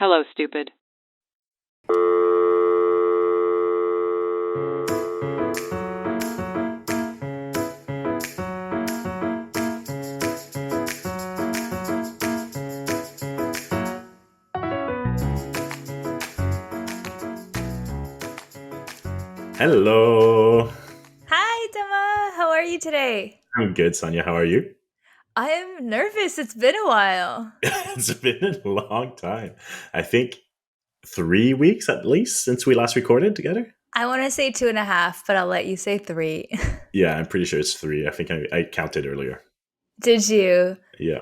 Hello, stupid. Hello. Hi, Dama. How are you today? I'm good, Saniya. How are you? I'm nervous. It's been a while. It's been a long time. I think 3 weeks at least since we last recorded together. I want to say 2.5, but I'll let you say 3. Yeah, I'm pretty sure it's 3. I think I counted earlier. Did you? Yeah,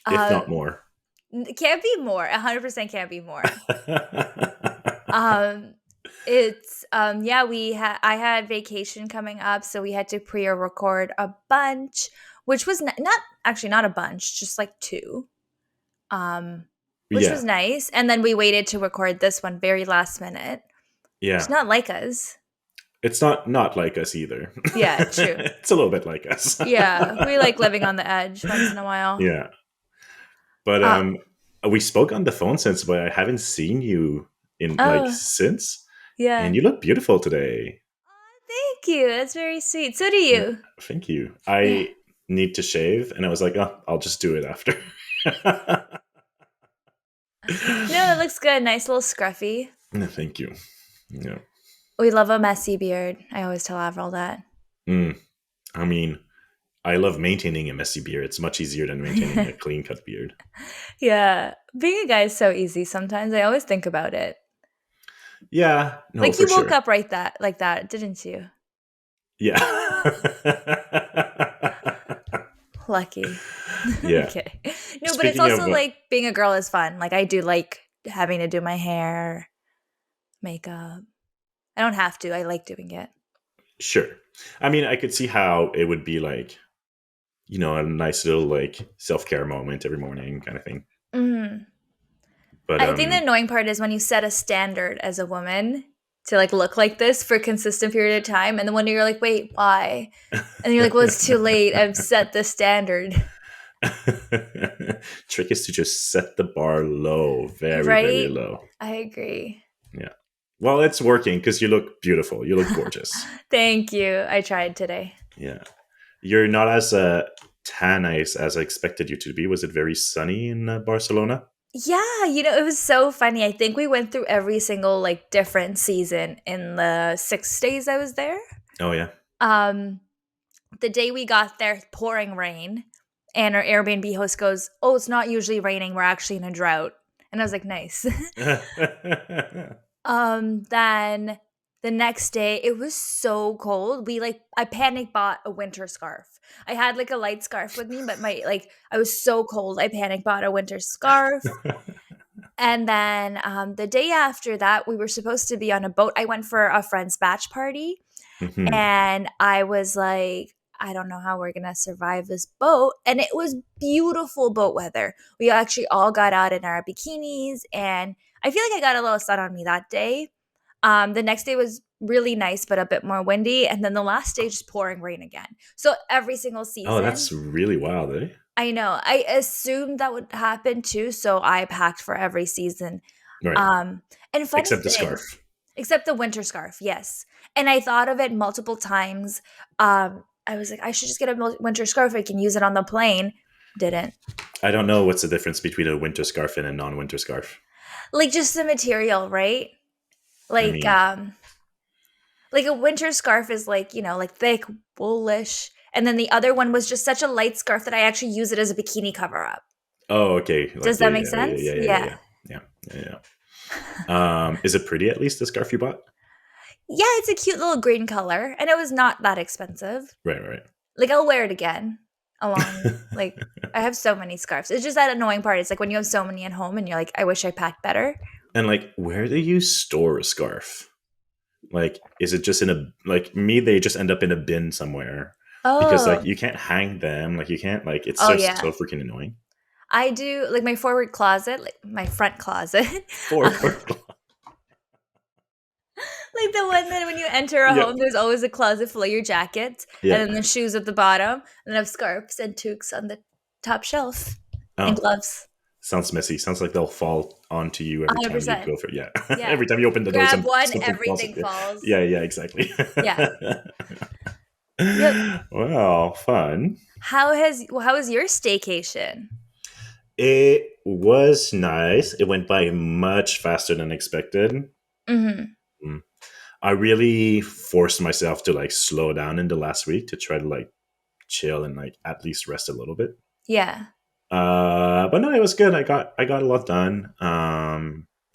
if Uh, not more. can't be more. 100% can't be more. Um, yeah, I had vacation coming up, so we had to pre-record a bunch, which was not actually not a bunch, just like 2. Which Yeah, was nice, and then we waited to record this one very last minute. It's yeah. not like us. It's not like us either. Yeah, true. It's a little bit like us. Yeah, we like living on the edge once in a while. Yeah, but Uh, we spoke on the phone since, but I haven't seen you in like oh, since, and yeah. you look beautiful today. Thank you. That's very sweet. So do Yeah, you. thank you. Yeah. I need to shave, and I was like, oh, I'll just do it after. No, it looks good. Nice little scruffy. No, thank you. Yeah. We love a messy beard. I always tell Avril that. Mm, I mean, I love maintaining a messy beard. It's much easier than maintaining a clean cut beard. Yeah. Being a guy is so easy sometimes. I always think about it. Yeah, no, Like for you woke sure. up like that, didn't you? Yeah. Lucky. Yeah. Okay. No, but it's Speaking also of, like being a girl is fun. Like I do like having to do my hair, makeup. I don't have to. I like doing it. sure. I mean, I could see how it would be like, a nice little like self care moment every morning kind of thing. Mhm. But I think the annoying part is when you set a standard as a woman to like look like this for a consistent period of time, and then when you're like, wait, why? And you're like, well, it's too late. I've set the standard, trick is to just set the bar low, very, very right? low. I agree. Yeah. Well, it's working because you look beautiful. You look gorgeous. Thank you. I tried today. Yeah. You're not as tan as I expected you to be. Was it very sunny in Barcelona? Yeah, it was so funny. I think we went through every single like different season in the 6 days I was there. Oh, yeah. Um, the day we got there, pouring rain, and our Airbnb host goes, "Oh, it's not usually raining. We're actually in a drought." And I was like, "Nice." Then the next day it was so cold. I panic bought a winter scarf. I had like a light scarf with me, but I was so cold. I panic bought a winter scarf. And then the day after that, we were supposed to be on a boat. I went for a friend's batch party, Mhm. and I was like, I don't know how we're going to survive this boat. And it was beautiful boat weather. We actually all got out in our bikinis, and I feel like I got a little sun on me that day. The next day was really nice, but a bit more windy. And then the last day, just pouring rain again. So every single Oh, season, that's really wild, eh? I know. I assumed that would happen too. So I packed for every season. Right. Um, and funny Except the thing, scarf. except the winter scarf, yes. And I thought of it multiple times. I was like, I should just get a winter scarf. I can use it on the plane. Didn't. I don't know what's the difference between a winter scarf and a non-winter scarf. Like just the material, right? I Like mean, um like a winter scarf is like, like thick, woolish. And then the other one was just such a light scarf that I actually use it as a bikini cover up. oh, okay. Like, Does yeah, that make yeah, yeah, sense? yeah, yeah, Yeah. yeah, yeah, yeah, yeah. Is it pretty? At least the scarf you bought. Yeah, it's a cute little green color, and it was not that expensive. Right, right. Like I'll wear it again. Like I have so many scarves. It's just that annoying part. It's like when you have so many at home and you're like, I wish I packed better. And like, where do you store a scarf? Like, is it just in a like me? They just end up in a bin somewhere because like Oh. you can't hang them. Like you can't like it's Oh just yeah. so freaking annoying. I do like my forward closet, like my front closet. For uh, Like the one that when you enter a yeah, home, there's always a closet full of your jackets, and yeah. then the shoes at the bottom, and then I have scarves and toques on the top shelf, and Oh, gloves. Sounds messy. Sounds like they'll fall onto you every time you 100%. go for it. Yeah. Yeah. Every time you open You the door, grab one, something falls at everything you. falls. Yeah, yeah, exactly. Yeah. Yep. Well, fun. How was your staycation? It was nice. It went by much faster than expected. Mhm. Mm. I really forced myself to like slow down in the last week to try to like chill and like at least rest a little bit. Yeah. But no, it was good. I got a lot done.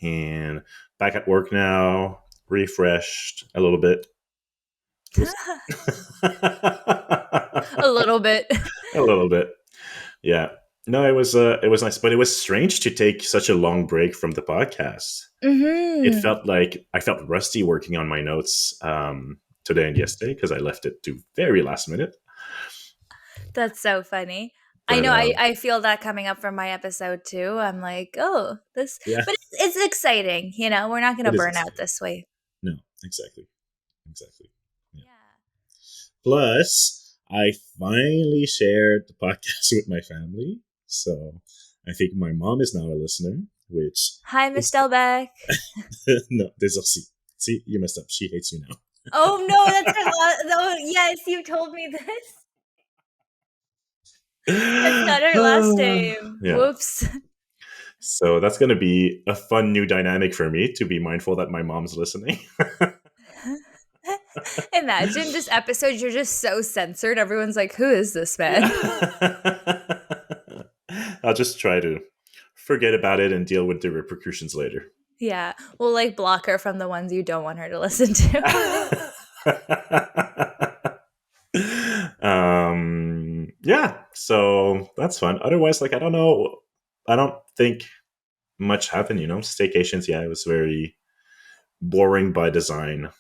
And back at work now, refreshed a little bit. It was A little bit. a little bit. Yeah. No, it was nice, but it was strange to take such a long break from the podcast. It Mhm. felt like I felt rusty working on my notes today and yesterday because I left it to very last minute. That's so funny. I But know I feel that coming up from my episode too. I'm like, "Oh, this," yeah, but it's exciting, you know? We're not gonna it is burn out exciting. this way. No, exactly, exactly. Yeah. Yeah. Plus, I finally shared the podcast with my family, so I think my mom is now a listener, which Hi, Miss is Delbeck. no. There's a C. See, you messed up. She hates you now. Oh, no, that's her no, yes, you told me this. That's not her last name. Yeah. Whoops. So that's going to be a fun new dynamic for me to be mindful that my mom's listening. Imagine this episode, you're just so censored. Everyone's like, "Who is this man?" I'll just try to forget about it and deal with the repercussions later. Yeah, we'll, like, block her from the ones you don't want her to listen to. Yeah, so that's fun. Otherwise, like, I don't know. I don't think much happened, Staycations, yeah, it was very boring by design.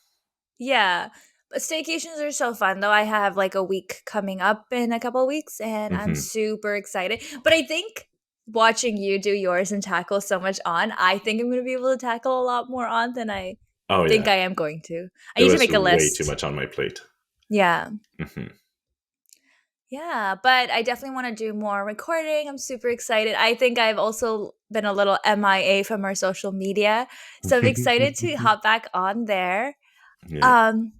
Yeah, but staycations are so fun, though. I have, like, a week coming up in a couple weeks, and I'm Hmm. super excited. But I think watching you do yours and tackle so much on, I think I'm gonna be able to tackle a lot more on than I Oh, think yeah. I am going to. I There need to was make a way too list. much on my plate. Yeah. Hmm. Yeah, but I definitely want to do more recording. I'm super excited. I think I've also been a little MIA from our social media. So I'm excited to hop back on there. Yeah. Um,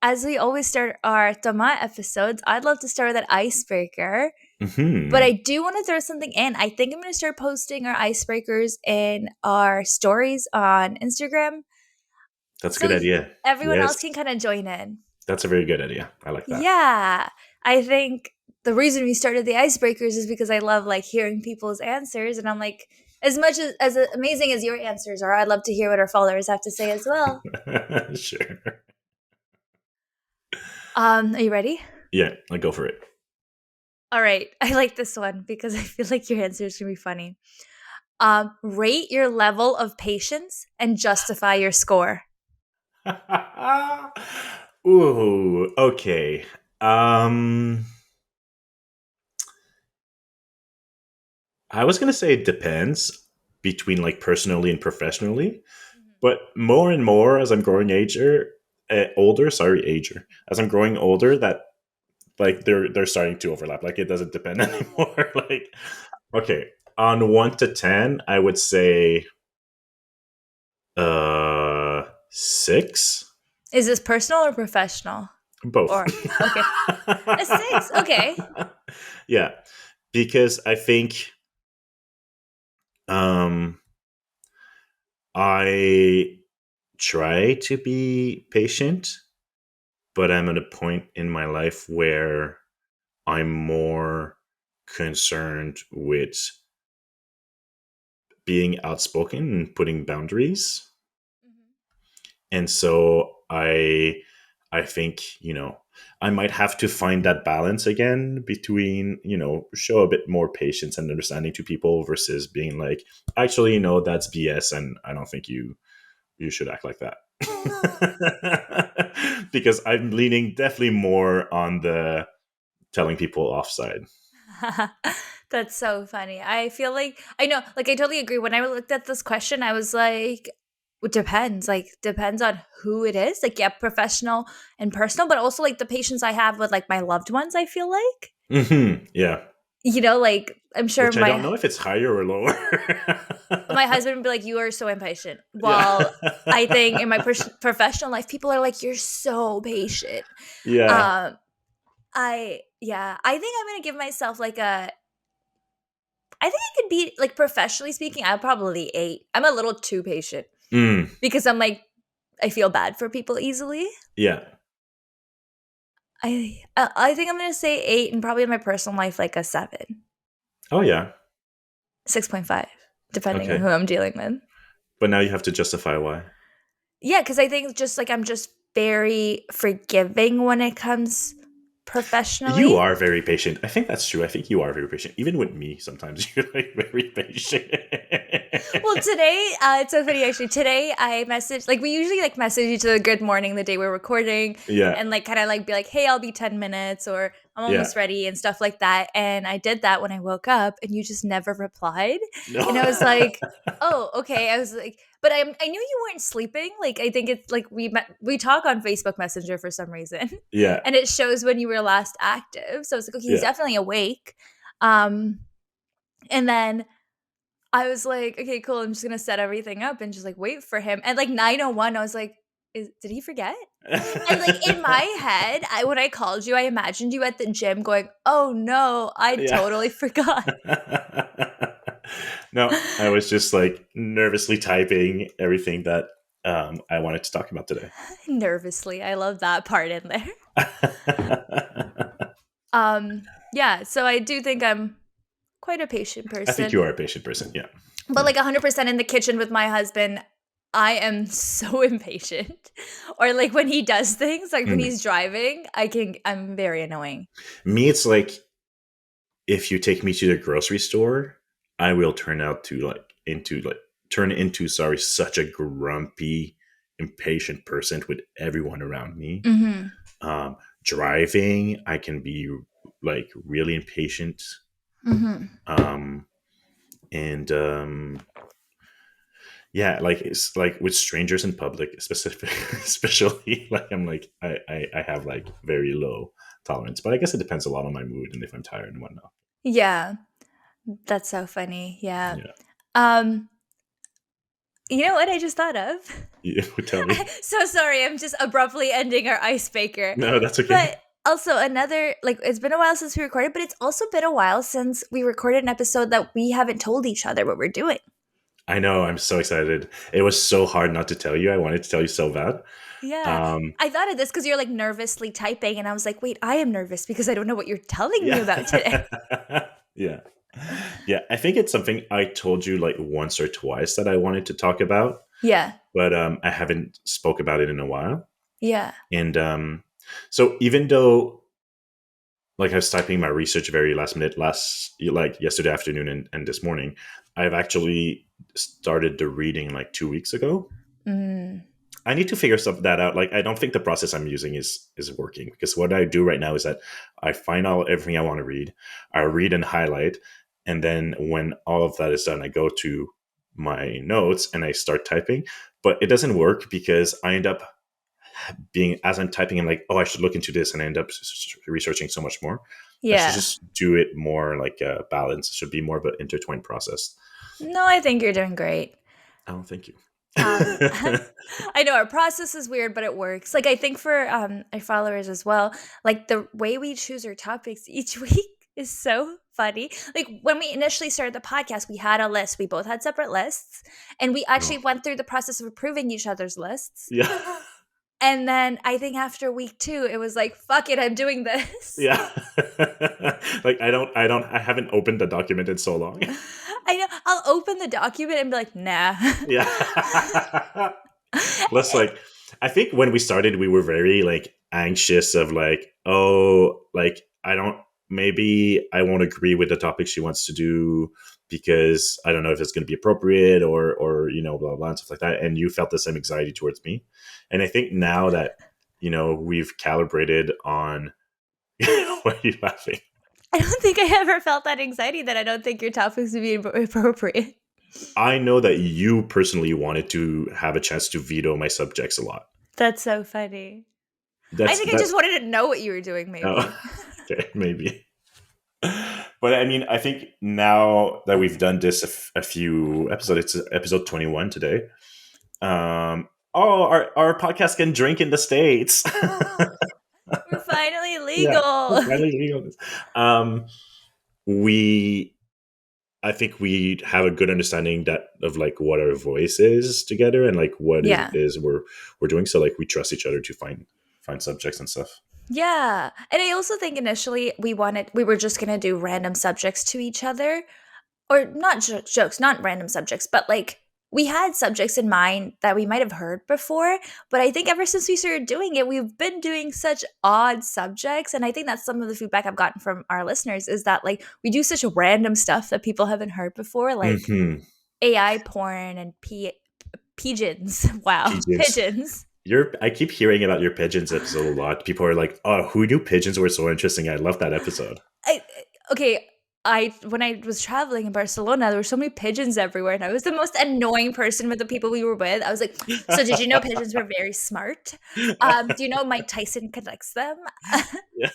as we always start our Tama episodes, I'd love to start with an icebreaker. But Hmm. I do want to throw something in. I think I'm going to start posting our icebreakers in our stories on Instagram. That's a So good idea. everyone Yes. else can kind of join in. That's a very good idea. I like that. Yeah. I think the reason we started the icebreakers is because I love like hearing people's answers, and I'm like, as much as amazing as your answers are, I'd love to hear what our followers have to say as well. Sure. Are you ready? Yeah, I go for it. All right. I like this one because I feel like your answers can be funny. Rate your level of patience and justify your score. Ooh, okay. Um, I was gonna say it depends between like personally and professionally, but more and more as I'm growing older. Sorry, ager. As I'm growing older, that like they're starting to overlap. Like it doesn't depend anymore. Like okay, on 1 to 10, I would say 6. Is this personal or professional? Both. Or okay, a six. Okay. Yeah, because I think um I try to be patient, but I'm at a point in my life where I'm more concerned with being outspoken and putting boundaries. And so I think, I might have to find that balance again between, show a bit more patience and understanding to people versus being like, actually, that's BS and I don't think you should act like that. Because I'm leaning definitely more on the telling people offside. That's so funny. I feel like I know, like I totally agree. When I looked at this question, I was like, it depends. Like depends on who it is. Like yeah, professional and personal, but also like the patience I have with like my loved ones, I feel like. Hmm. Yeah. You know, like I'm sure Which I don't my know if it's higher or lower. my husband would be like, "You are so impatient." Yeah. While I think in my professional life, people are like, "You're so patient." Yeah. Um, I think I'm gonna give myself like a. I think I could be like professionally speaking. I'm probably 8. I'm a little too patient Mm, because I'm like I feel bad for people easily. yeah. I think I'm gonna say 8, and probably in my personal life like a 7, Oh, yeah. 6.5, depending on Okay. who I'm dealing with. But now you have to justify why. Yeah, because I think just like I'm just very forgiving when it comes You professionally. are very patient. I think that's true. I think you are very patient. Even with me, sometimes you're like very patient. Well, today, it's so funny actually. Today, I messaged like we usually like message each other good morning the day we're recording, Yeah. and like kind of like be like, "Hey, I'll be 10 minutes," or "I'm Yeah. almost ready," and stuff like that. And I did that when I woke up, and you just never replied, No. and I was like, "Oh, okay." I was like, but I knew you weren't sleeping. Like I think it's like we talk on Facebook Messenger for some reason, Yeah. and it shows when you were last active. So I was like, "Okay, he's Yeah. definitely awake." Um, and then I was like, "Okay, cool. I'm just gonna set everything up and just like wait for him." And like 9:01, I was like, Did he forget?" And like in my head, when I called you, I imagined you at the gym going, "Oh no, I Yeah. totally forgot." No, I was just like nervously typing everything that I wanted to talk about today. Nervously, I love that part in there. Yeah. So I do think I'm quite a patient I think person, you are a patient person. Yeah. but Yeah. like 100% in the kitchen with my husband. I am so impatient. Or like when he does things, like when Mm. he's driving, I'm very annoying. Me, it's like if you take me to the grocery store, I will turn into sorry, such a grumpy, impatient person with everyone around me. Mhm. Um, Driving, I can be like really impatient. Mhm. Um, and Yeah, like it's like with strangers in public, specific, especially like I have like very low tolerance, but I guess it depends a lot on my mood and if I'm tired and whatnot. Yeah, that's so funny. Yeah. Yeah, Um, you know what I just thought of? you would tell me. So sorry, I'm just abruptly ending our icebreaker. No, that's But okay. also another like it's been a while since we recorded, but it's also been a while since we recorded an episode that we haven't told each other what we're doing. I know. I'm so excited. It was so hard not to tell you. I wanted to tell you so bad. Yeah. Um, I thought of this because you're like nervously typing, and I was like, wait, I am nervous because I don't know what you're telling me yeah, about today. yeah, yeah. I think it's something I told you like once or twice that I wanted to talk about, Yeah. but I haven't spoke about it in a while. Yeah. And so even though like I was typing my research very last minute, last like yesterday afternoon and this morning, I've actually started the reading like 2 weeks ago. Mm. I need to figure that out. Like I don't think the process I'm using is working because what I do right now is that I find out everything I want to read, I read and highlight, and then when all of that is done, I go to my notes and I start typing. But it doesn't work because I end up being as I'm typing, I'm like, oh, I should look into this, and I end up researching so much more. I should Yeah. just do it more like a balance. It should be more of an intertwined process. No, I think you're doing great. Oh, thank you. I know our process is weird, but it works. Like I think for our followers as well, like the way we choose our topics each week is so funny. Like when we initially started the podcast, we had a list. We both had separate lists, and we Oh, actually went through the process of approving each other's lists. yeah, And then I think after week 2, it was like, fuck it, I'm doing this. yeah. Like I haven't opened the document in so long. I know. I'll open the document and be like, nah. Yeah. Plus, like, I think when we started, we were very like anxious of like, oh, like I don't, maybe I won't agree with the topic she wants to do because I don't know if it's going to be appropriate or blah blah blah and stuff like that. And you felt the same anxiety towards me, and I think now that we've calibrated on, why are you laughing? I don't think I ever felt that anxiety that I don't think your topics would be appropriate. I know that you personally wanted to have a chance to veto my subjects a lot. That's so funny. I That's think I that. just wanted to know what you were doing, Oh, maybe. okay, maybe. But I mean, I think now that we've done this a few episodes, it's episode 21 today. Our podcast can drink in the States. We're finally Yeah, legal. finally legal. Um, we, I think we have a good understanding that of like what our voice is together and like what is, Yeah. is we're doing. So like we trust each other to find subjects and stuff. Yeah. And I also think initially we were just going to do random subjects to each other, or not jokes, not random subjects, but like we had subjects in mind that we might have heard before. But I think ever since we started doing it, we've been doing such odd subjects. And I think that's some of the feedback I've gotten from our listeners is that like we do such random stuff that people haven't heard before, like Hmm. AI porn and pigeons. Wow, Pigeons. pigeons. I keep hearing about your pigeons episode a lot. People are like, "Oh, who knew pigeons were so interesting?" I love that episode. I okay. I when I was traveling in Barcelona, there were so many pigeons everywhere, and I was the most annoying person with the people we were with. I was like, "So did you know pigeons were very smart? Do you know Mike Tyson collects them?" Yeah.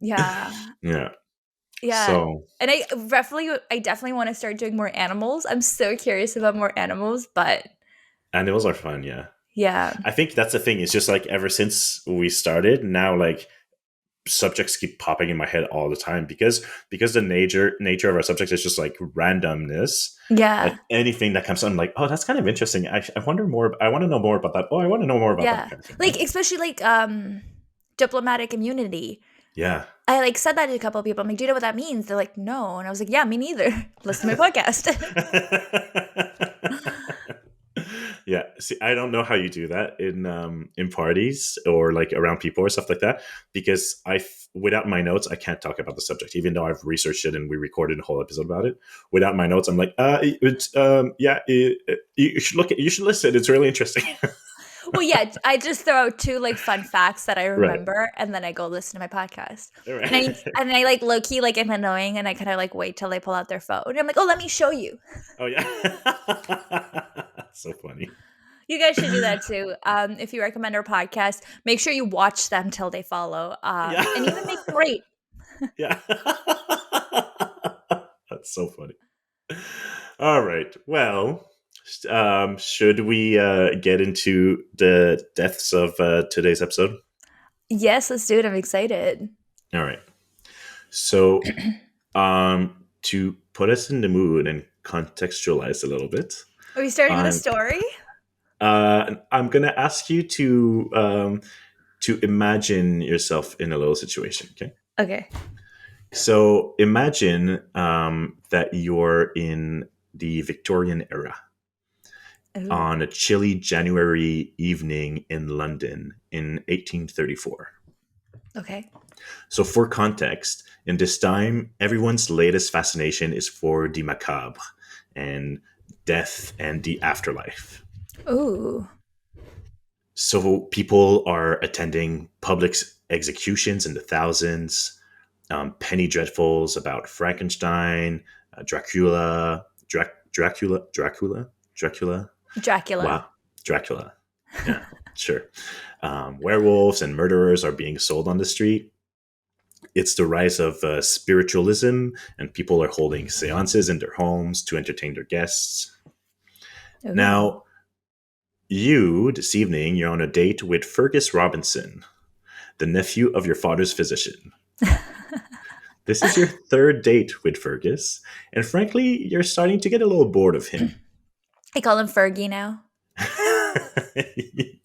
Yeah, Yeah. yeah. So And I definitely want to start doing more animals. I'm so curious about more animals, but animals are fun. Yeah. yeah, I think that's the thing. It's just like ever since we started, now like subjects keep popping in my head all the time because the nature of our subjects is just like randomness. yeah, Like anything that comes on, I'm like, oh, that's kind of interesting. I wonder more. I want to know more about that. Oh, I want to know more about that yeah. kind of thing. Like especially like diplomatic immunity. Yeah. I, like, said that to a couple of people. I'm like, "Do you know what that means?" They're like, "No." And I was like, "Yeah, me neither. Listen to my podcast." Yeah. See, I don't know how you do that in parties or like around people or stuff like that because without my notes I can't talk about the subject even though I've researched it and we recorded a whole episode about it. Without my notes, I'm like, it's yeah, you should you should listen. It's really interesting. Well, yeah, I just throw out 2, like, fun facts that I Right. remember, and then I go listen to my podcast. And Right. like, low key, like, am annoying, and I kinda, like, wait till they pull out their phone. And I'm like, "Oh, let me show you." Oh yeah. So funny. You guys should do that too. If you recommend our podcast, make sure you watch them till they follow, Yeah. and even make them rate. Yeah. That's so funny. All right. Well, should we get into the deaths of today's episode? Yes, let's do it. I'm excited. All right. So, to put us in the mood and contextualize a little bit, Are we starting with a I'm story? I'm gonna ask you to imagine yourself in a little situation. Okay. Okay. So imagine that you're in the Victorian era Ooh, on a chilly January evening in London in 1834. okay. So, for context, in this time, everyone's latest fascination is for the macabre and death and the afterlife. Ooh. So, people are attending public executions in the thousands, penny dreadfuls about Frankenstein, Dracula. Dracula. Wow, Dracula. Yeah, sure. Werewolves and murderers are being sold on the street. It's the rise of spiritualism, and people are holding seances in their homes to entertain their guests. Ooh. Now, this evening, you're on a date with Fergus Robinson, the nephew of your father's physician. This is your third date with Fergus, and frankly, you're starting to get a little bored of him. I call him Fergie now.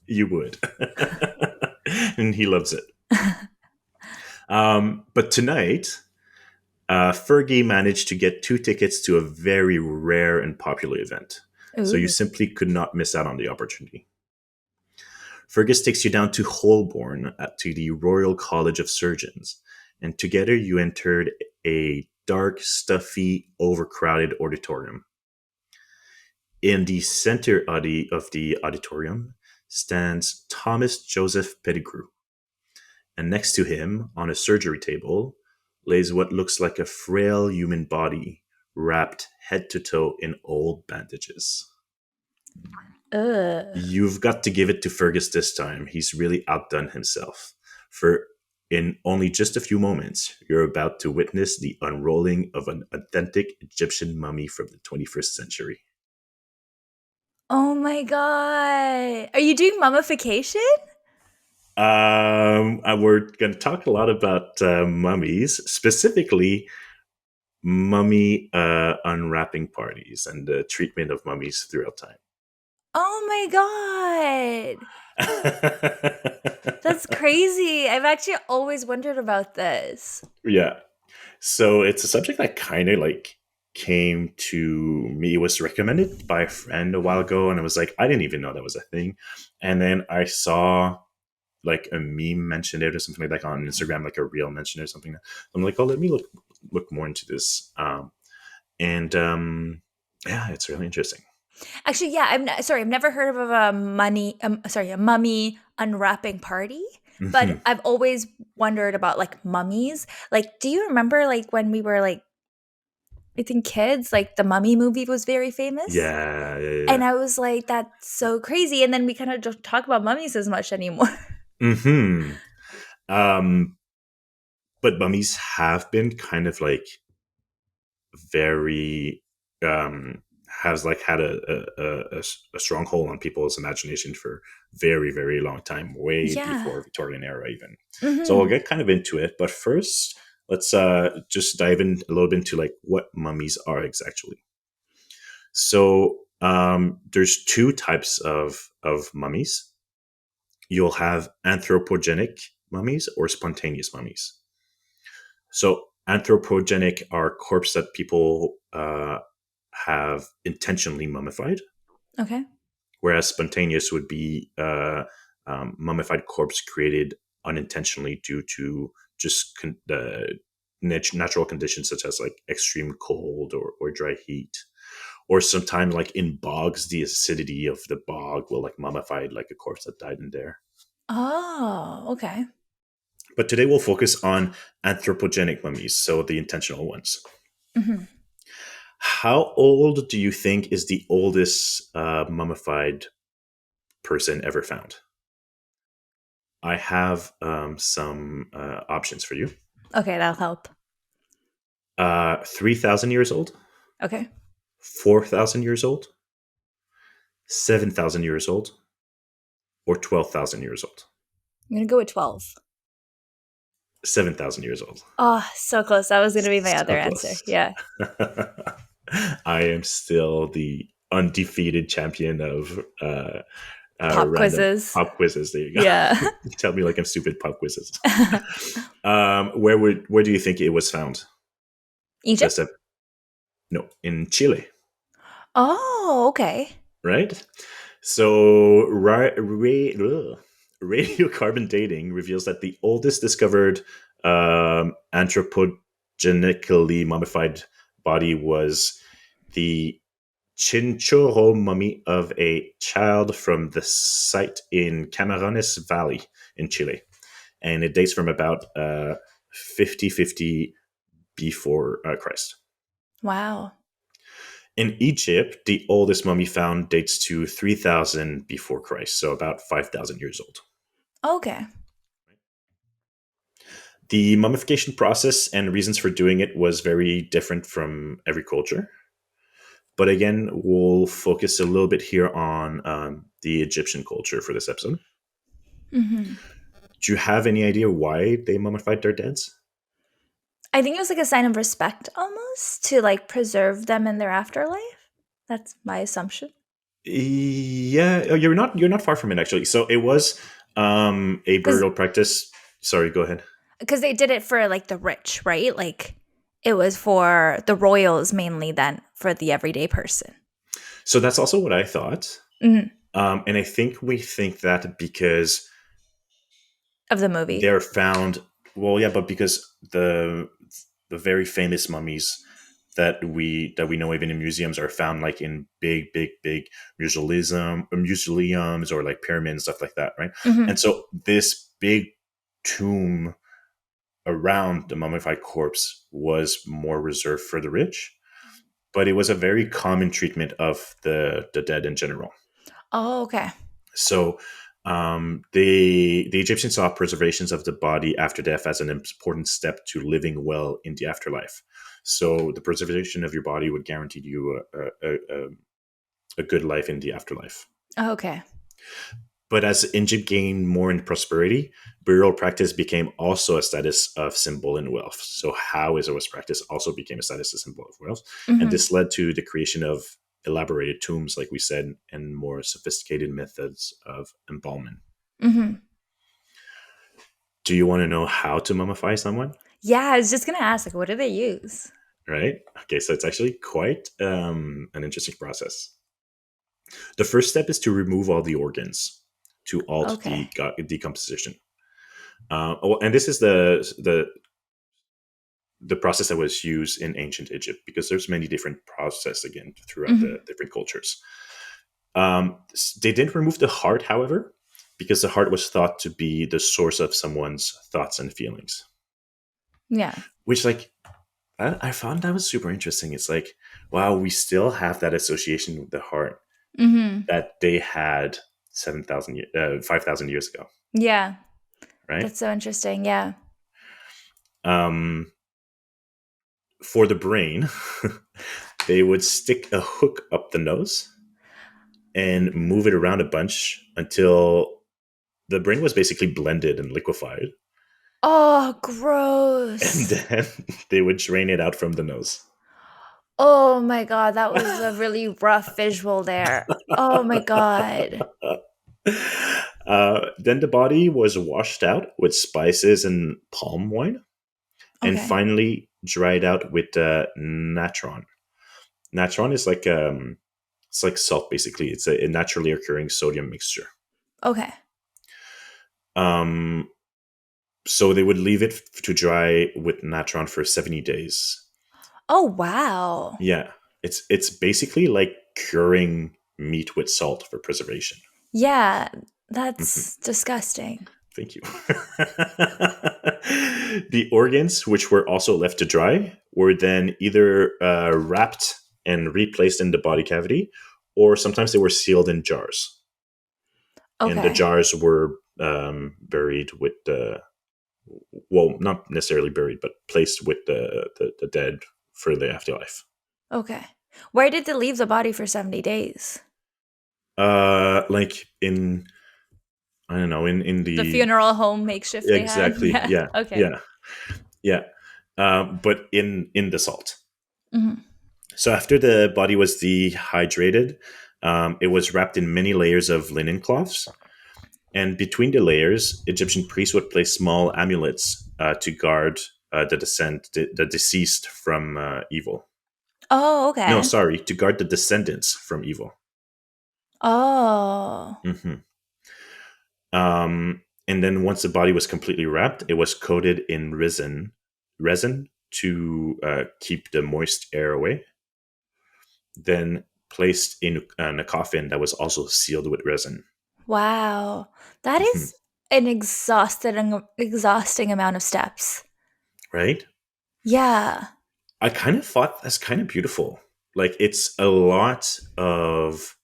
You would. And he loves it. But tonight, Fergie managed to get 2 tickets to a very rare and popular event. So you Ooh. simply could not miss out on the opportunity. Fergus takes you down to Holborn to the Royal College of Surgeons, and together you entered a dark, stuffy, overcrowded auditorium. In the center of the auditorium stands Thomas Joseph Pettigrew, and next to him, on a surgery table, lays what looks like a frail human body wrapped head to toe in old bandages. Ugh. You've got to give it to Fergus this time. He's really outdone himself. For In only just a few moments, you're about to witness the unrolling of an authentic Egyptian mummy from the 21st century. Oh my god. Are you doing mummification? We're going to talk a lot about mummies, specifically mummy unwrapping parties and the treatment of mummies throughout time. Oh my god. That's crazy. I've actually always wondered about this. Yeah. So it's a subject that kind of like came to me. It was recommended by a friend a while ago, and I was like, I didn't even know that was a thing. And then I saw like a meme mentioned it or something like that on Instagram, like a reel mentioned it or something. I'm like, oh, let me look more into this. And Yeah, it's really interesting. Actually, yeah, sorry, I've never heard of a mummy unwrapping party, but Hmm. I've always wondered about like mummies. Like, do you remember like when we were like I think kids, like the Mummy movie was very famous? Yeah, yeah, And yeah. I was like, that's so crazy. And then we kind of don't talk about mummies as much anymore. Hmm. Um, but mummies have been kind of like very has like had a stronghold on people's imagination for very long time, way Yeah. before Victorian era even. So I'll Hmm. get kind of into it, but first let's just dive in a little bit into like what mummies are exactly. So there's two types of mummies. You'll have anthropogenic mummies or spontaneous mummies. So anthropogenic are corpses that people have intentionally mummified, Okay. whereas spontaneous would be mummified corpse created unintentionally due to just natural conditions such as like extreme cold or dry heat. Or sometimes like in bogs, the acidity of the bog will like mummify like a corpse that died in there. Oh, okay. But today we'll focus on anthropogenic mummies, so the intentional ones. Hmm. How old do you think is the oldest mummified person ever found? I have some options for you. Okay, that'll help. 3,000 years old, Okay. 4,000 years old, 7,000 years old, or 12,000 years old? I'm going to go with 12. 7,000 years old. Oh, so close. That was going to be my other So answer. close. Yeah. I am still the undefeated champion of Pop random quizzes. pop quizzes. There you Yeah. go. Tell me like I'm stupid pop quizzes. Where do you think it was found? The Egypt? seven? No, in Chile, Oh, okay. right? So radiocarbon dating reveals that the oldest discovered anthropogenically mummified body was the Chinchorro mummy of a child from the site in Camarines Valley in Chile. And it dates from about 5050 before Christ. Wow. In Egypt, the oldest mummy found dates to 3000 before Christ, so about 5000 years old. Okay. The mummification process and reasons for doing it was very different from every culture. But again, we'll focus a little bit here on the Egyptian culture for this episode. Hmm. Do you have any idea why they mummified their deads? I think it was like a sign of respect almost to like preserve them in their afterlife. That's my assumption. Yeah, you're not far from it actually. So it was a Because burial practice. Sorry, go ahead. they did it for like the rich, right? Like it was for the royals mainly then for the everyday person. So that's also what I thought. Hmm. And I think we think that because Of the movie. they're found, well, yeah, but because the very famous mummies that we know even in museums are found like in big museums or like pyramids and stuff like that, right? Hmm. And so this big tomb around the mummified corpse was more reserved for the rich, but it was a very common treatment of the dead in general. Oh, okay. So The Egyptians saw preservations of the body after death as an important step to living well in the afterlife. So the preservation of your body would guarantee you a good life in the afterlife. Okay. But as Egypt gained more in prosperity, burial practice became also a status of symbol in wealth. So how is it was practiced also became a status of symbol of wealth. And Mm-hmm. this led to the creation of elaborated tombs, like we said, and more sophisticated methods of embalmment. Mm-hmm. Do you want to know how to mummify someone? Yeah, I was just gonna ask, like, what do they use? Right? Okay, so it's actually quite an interesting process. The first step is to remove all the organs to halt Okay. the decomposition. And this is the process that was used in ancient Egypt, because there's many different processes again throughout Mm-hmm. the different cultures. They didn't remove the heart, however, because the heart was thought to be the source of someone's thoughts and feelings. Yeah. Which, like, I found that was super interesting. It's like, wow, we still have that association with the heart Mm-hmm. that they had 5,000 years ago, Yeah. right? That's so interesting. Yeah. Um, for the brain, they would stick a hook up the nose and move it around a bunch until the brain was basically blended and liquefied. Oh, And gross. then they would drain it out from the nose. Oh my god, that was a really rough visual there. Oh my god. Then the body was washed out with spices and palm wine, and Okay. finally dried out with natron. Natron is like it's like salt basically. It's a naturally occurring sodium mixture. Okay. Um, so they would leave it to dry with natron for 70 days. Oh, wow. Yeah, it's basically like curing meat with salt for preservation. Yeah, Mhm. that's disgusting. Thank you. The organs, which were also left to dry, were then either wrapped and replaced in the body cavity, or sometimes they were sealed in jars. And the Okay. jars were buried with the, well, not necessarily buried, but placed with the dead for the afterlife. Okay. Where did they leave the body for 70 days? Like in, I don't know, in The the, funeral home makeshift they had? exactly, Yeah. yeah, Okay. yeah, yeah. But in the salt. Mhm. So after the body was dehydrated, it was wrapped in many layers of linen cloths. And between the layers, Egyptian priests would place small amulets to guard the deceased from evil. Oh, No, okay. sorry, to guard the descendants from evil. Oh. Hmm. And then once the body was completely wrapped, it was coated in resin to keep the moist air away. Then placed in a coffin that was also sealed with resin. Wow. That Mhm. is an exhausting amount of steps. Right? Yeah. I kind of thought that's kind of beautiful. Like, it's a lot of,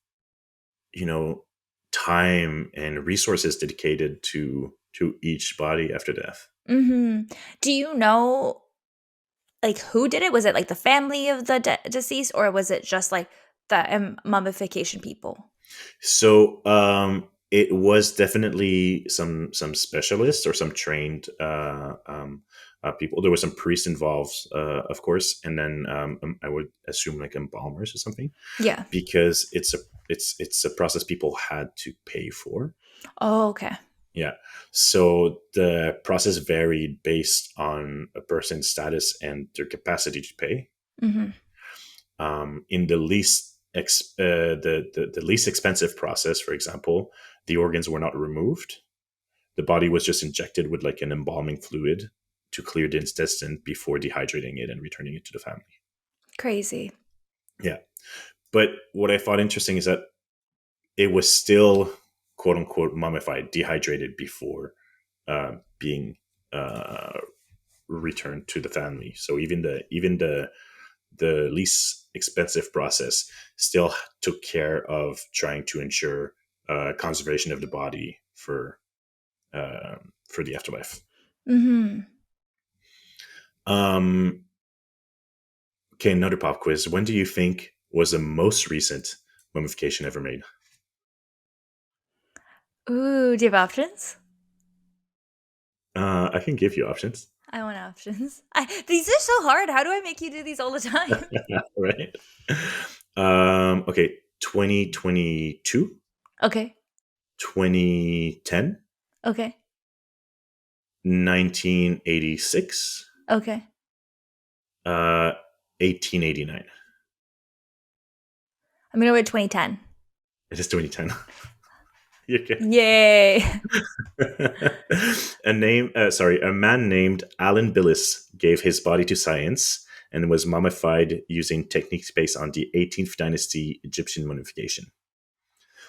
you know, time and resources dedicated to each body after death. Mhm. Do you know, like, who did it? Was it, like, the family of the deceased, or was it just, like, the, mummification people? So it was definitely some specialists or some trained people. There were some priests involved, of course, and then I would assume like embalmers or something, Yeah. because it's a process people had to pay for. Oh, okay. Yeah. So the process varied based on a person's status and their capacity to pay. Mhm. In the the least expensive process, for example, the organs were not removed. The body was just injected with like an embalming fluid to clear the intestine before dehydrating it and returning it to the family. Crazy. Yeah. But what I thought interesting is that it was still quote unquote mummified, dehydrated before being uh, returned to the family. So even the least expensive process still took care of trying to ensure conservation of the body for for the afterlife. Mm-hmm. Um, okay, another pop quiz. When do you think was the most recent mummification ever made? Ooh, do you have options? I can give you options. I want options. These are so hard. How do I make you do these all the time? Right. Okay, 2022, Okay. 2010, Okay. 1986, Okay. uh, 1889. I'm gonna go with 2010. It is 2010. You're good. Yay. A man named Alan Billis gave his body to science and was mummified using techniques based on the 18th dynasty Egyptian mummification.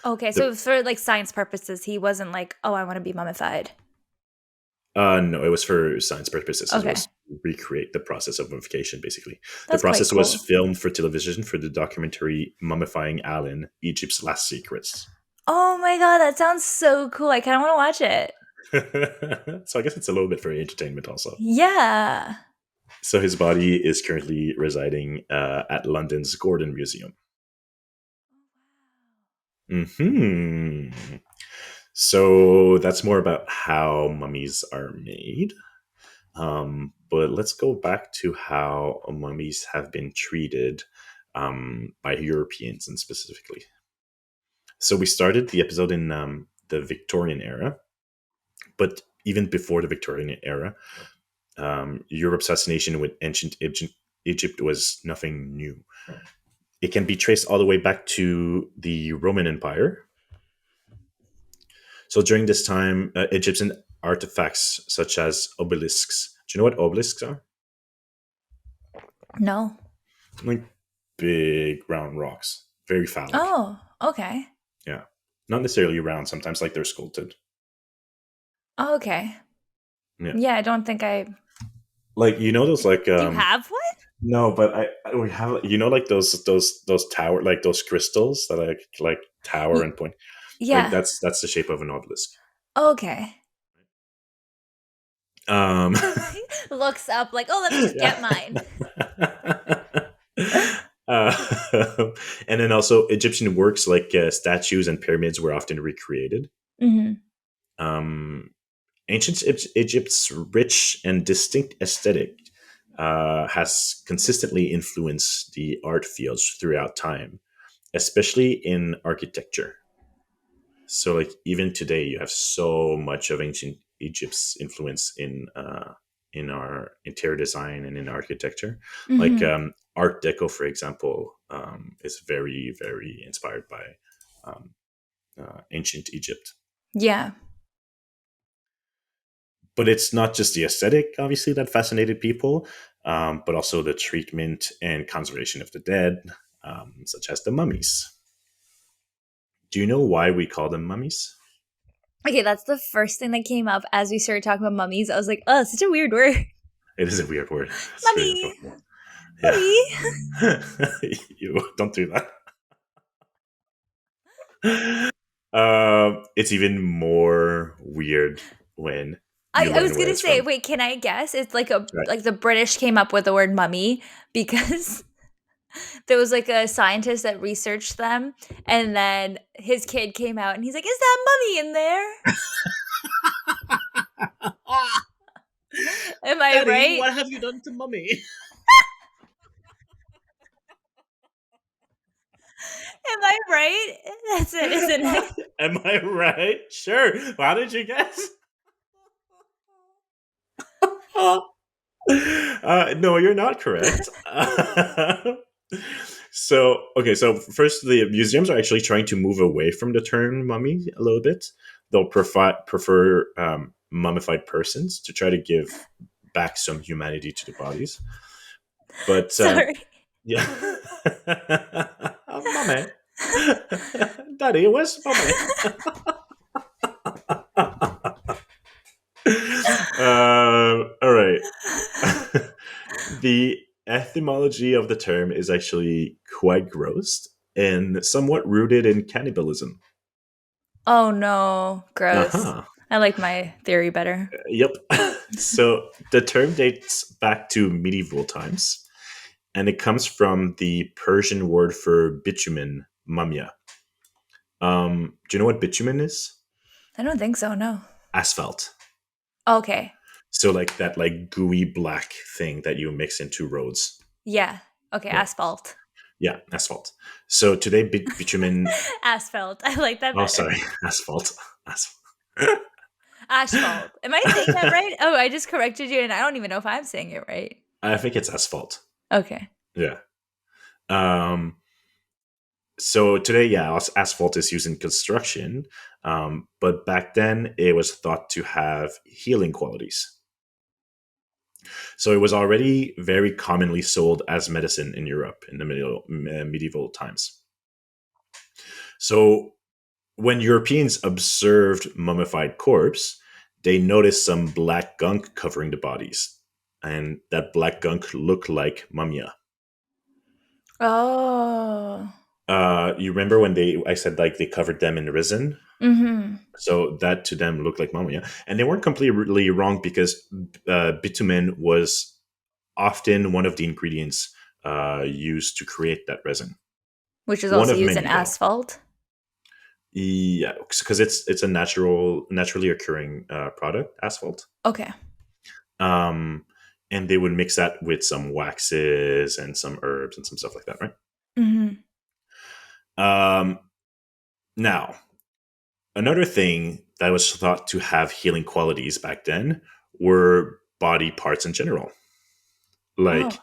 Okay, The so for like science purposes, he wasn't like, oh, I want to be mummified. No, it was for science purposes. It Okay. was to recreate the process of mummification, basically. The That's quite process was cool. filmed for television for the documentary Mummifying Alan, Egypt's Last Secrets. Oh my god, that sounds so cool. I kind of want to watch it. So I guess it's a little bit for entertainment also. Yeah. So his body is currently residing at London's Gordon Museum. Hmm. So that's more about how mummies are made. But let's go back to how mummies have been treated by Europeans and specifically. So we started the episode in the Victorian era, but even before the Victorian era, Europe's fascination with ancient Egypt was nothing new. It can be traced all the way back to the Roman Empire. So during this time, Egyptian artifacts such as obelisks. Do you know what obelisks are? No. Like big round rocks, very phallic. Oh, okay. Yeah, not necessarily round. Sometimes like they're sculpted. Oh, okay. Yeah, Yeah, I don't think I. like you know those like Do you have one? no, but we have like those tower like those crystals that like tower Y- and point. Like yeah. that's the shape of an obelisk. Okay. Um, Looks up like, oh, let me just yeah. get mine. uh, and then also Egyptian works like statues and pyramids were often recreated. Hmm. Um, Ancient Egypt's rich and distinct aesthetic has consistently influenced the art fields throughout time, especially in architecture. So, like even today, you have so much of ancient Egypt's influence in our interior design and in architecture. Like Hmm. Art Deco, for example, is very inspired by um, ancient Egypt. Yeah. But it's not just the aesthetic, obviously, that fascinated people, but also the treatment and conservation of the dead, such as the mummies. Do you know why we call them mummies? Okay, that's the first thing that came up as we started talking about mummies. I was like, oh, such a weird word. It is a weird word. It's very Mummy. uncomfortable. Yeah. Mummy. You don't do that. It's even more weird when you I learn was where gonna it's say, from. wait, can I guess? It's like a Right. like the British came up with the word mummy because there was like a scientist that researched them, and then his kid came out and he's like, "Is that mummy in there?" Am I Daddy, right? what have you done to mummy? Am I right? That's it, isn't it? Am I right? Sure. How did you guess? No, you're not correct. So, okay, so first, the museums are actually trying to move away from the term mummy a little bit. They'll prefer mummified persons to try to give back some humanity to the bodies. But Sorry. yeah, mummy, daddy, where's mummy? All right. The etymology of the term is actually quite gross and somewhat rooted in cannibalism. Oh no, gross. Uh-huh. I like my theory better. Yep. So the term dates back to medieval times, and it comes from the Persian word for bitumen, mumia. Do you know what bitumen is? I don't think so, no. Asphalt. Okay. So like that like gooey black thing that you mix into roads. Yeah. Okay, Yeah. asphalt. Yeah, asphalt. So today bitumen. Asphalt. I like that Oh, better. sorry, asphalt. Asphalt. Asphalt. Am I saying that right? Oh, I just corrected you and I don't even know if I'm saying it right. I think it's asphalt. Okay. Yeah. Um, so today, yeah, asphalt is used in construction, but back then it was thought to have healing qualities. So it was already very commonly sold as medicine in Europe in the medieval times. So when Europeans observed mummified corpse, they noticed some black gunk covering the bodies, and that black gunk looked like mumia. Oh. You remember when I said like they covered them in resin? Mm-hmm. So that to them looked like mumia, and they weren't completely wrong because bitumen was often one of the ingredients used to create that resin. Which is One also of used in many, though. asphalt. Yeah, because it's a naturally occurring product, asphalt. Okay. Um, and they would mix that with some waxes and some herbs and some stuff like that, right? Mm-hmm. Um, now, another thing that was thought to have healing qualities back then were body parts in general, Oh. like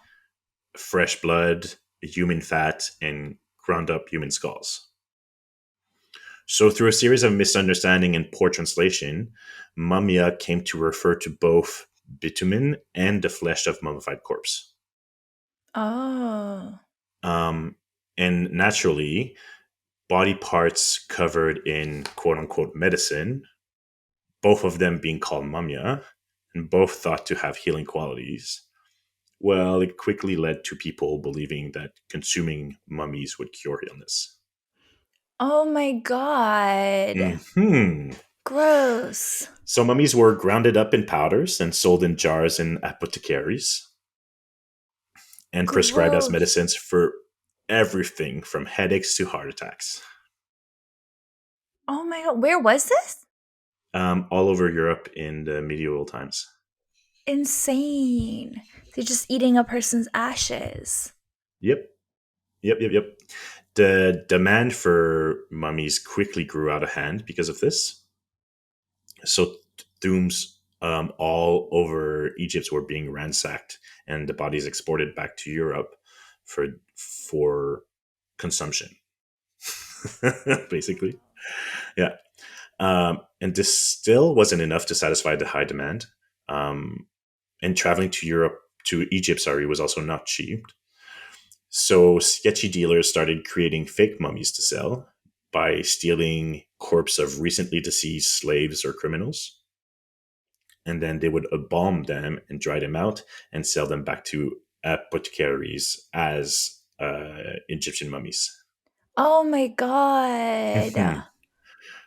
fresh blood, human fat, and ground up human skulls. So, through a series of misunderstanding and poor translation, mumia came to refer to both bitumen and the flesh of mummified corpse. Oh. Um, and naturally, body parts covered in quote unquote medicine, both of them being called mumia, and both thought to have healing qualities. Well, it quickly led to people believing that consuming mummies would cure illness. Oh my god. Hmm. Gross. So mummies were grounded up in powders and sold in jars in apothecaries and prescribed as Gross. medicines for everything from headaches to heart attacks, Oh my god. Where was this? all over Europe in the medieval times. Insane. They're just eating a person's ashes. Yep, yep. The demand for mummies quickly grew out of hand because of this. So tombs all over Egypt were being ransacked, and the bodies exported back to Europe for consumption, basically. Yeah. And this still wasn't enough to satisfy the high demand. Um, and traveling to Egypt, sorry, was also not cheap. So sketchy dealers started creating fake mummies to sell by stealing corpse of recently deceased slaves or criminals. And then they would embalm them and dry them out and sell them back to apothecaries as Egyptian mummies. Oh my god.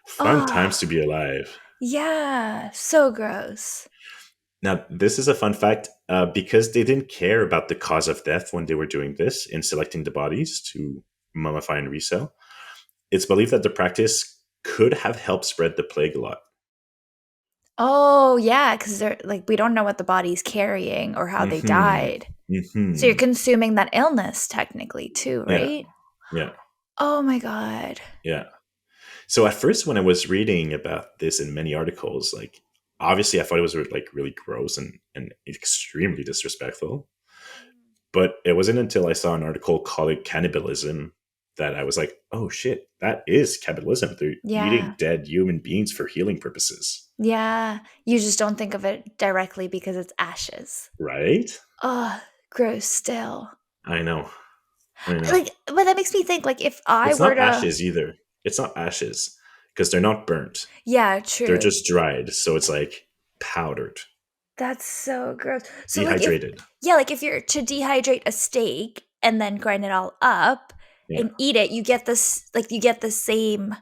Fun times to Oh, be alive. yeah. So gross. Now, this is a fun fact because they didn't care about the cause of death when they were doing this in selecting the bodies to mummify and resell. It's believed that the practice could have helped spread the plague a lot. Oh, yeah, because they're like, we don't know what the body's carrying or how they Hmm. died. So you're Hmm. consuming that illness technically too, Yeah. right? Yeah. Oh my god. Yeah. So at first, when I was reading about this in many articles, like obviously I thought it was like really gross and extremely disrespectful. But it wasn't until I saw an article called it cannibalism that I was like, oh shit, that is cannibalism. They're eating Yeah. dead human beings for healing purposes. Yeah. You just don't think of it directly because it's ashes. Right? Oh, gross still. I know. I know. Like, but that makes me think, like, if I It's were not to, ashes either. It's not ashes because they're not burnt. yeah, They're true. just dried. So it's like powdered, That's so gross. So, like, if, dehydrated. yeah, like if you're to dehydrate a steak and then grind it all up Yeah. and eat it, you get this, like, you get the same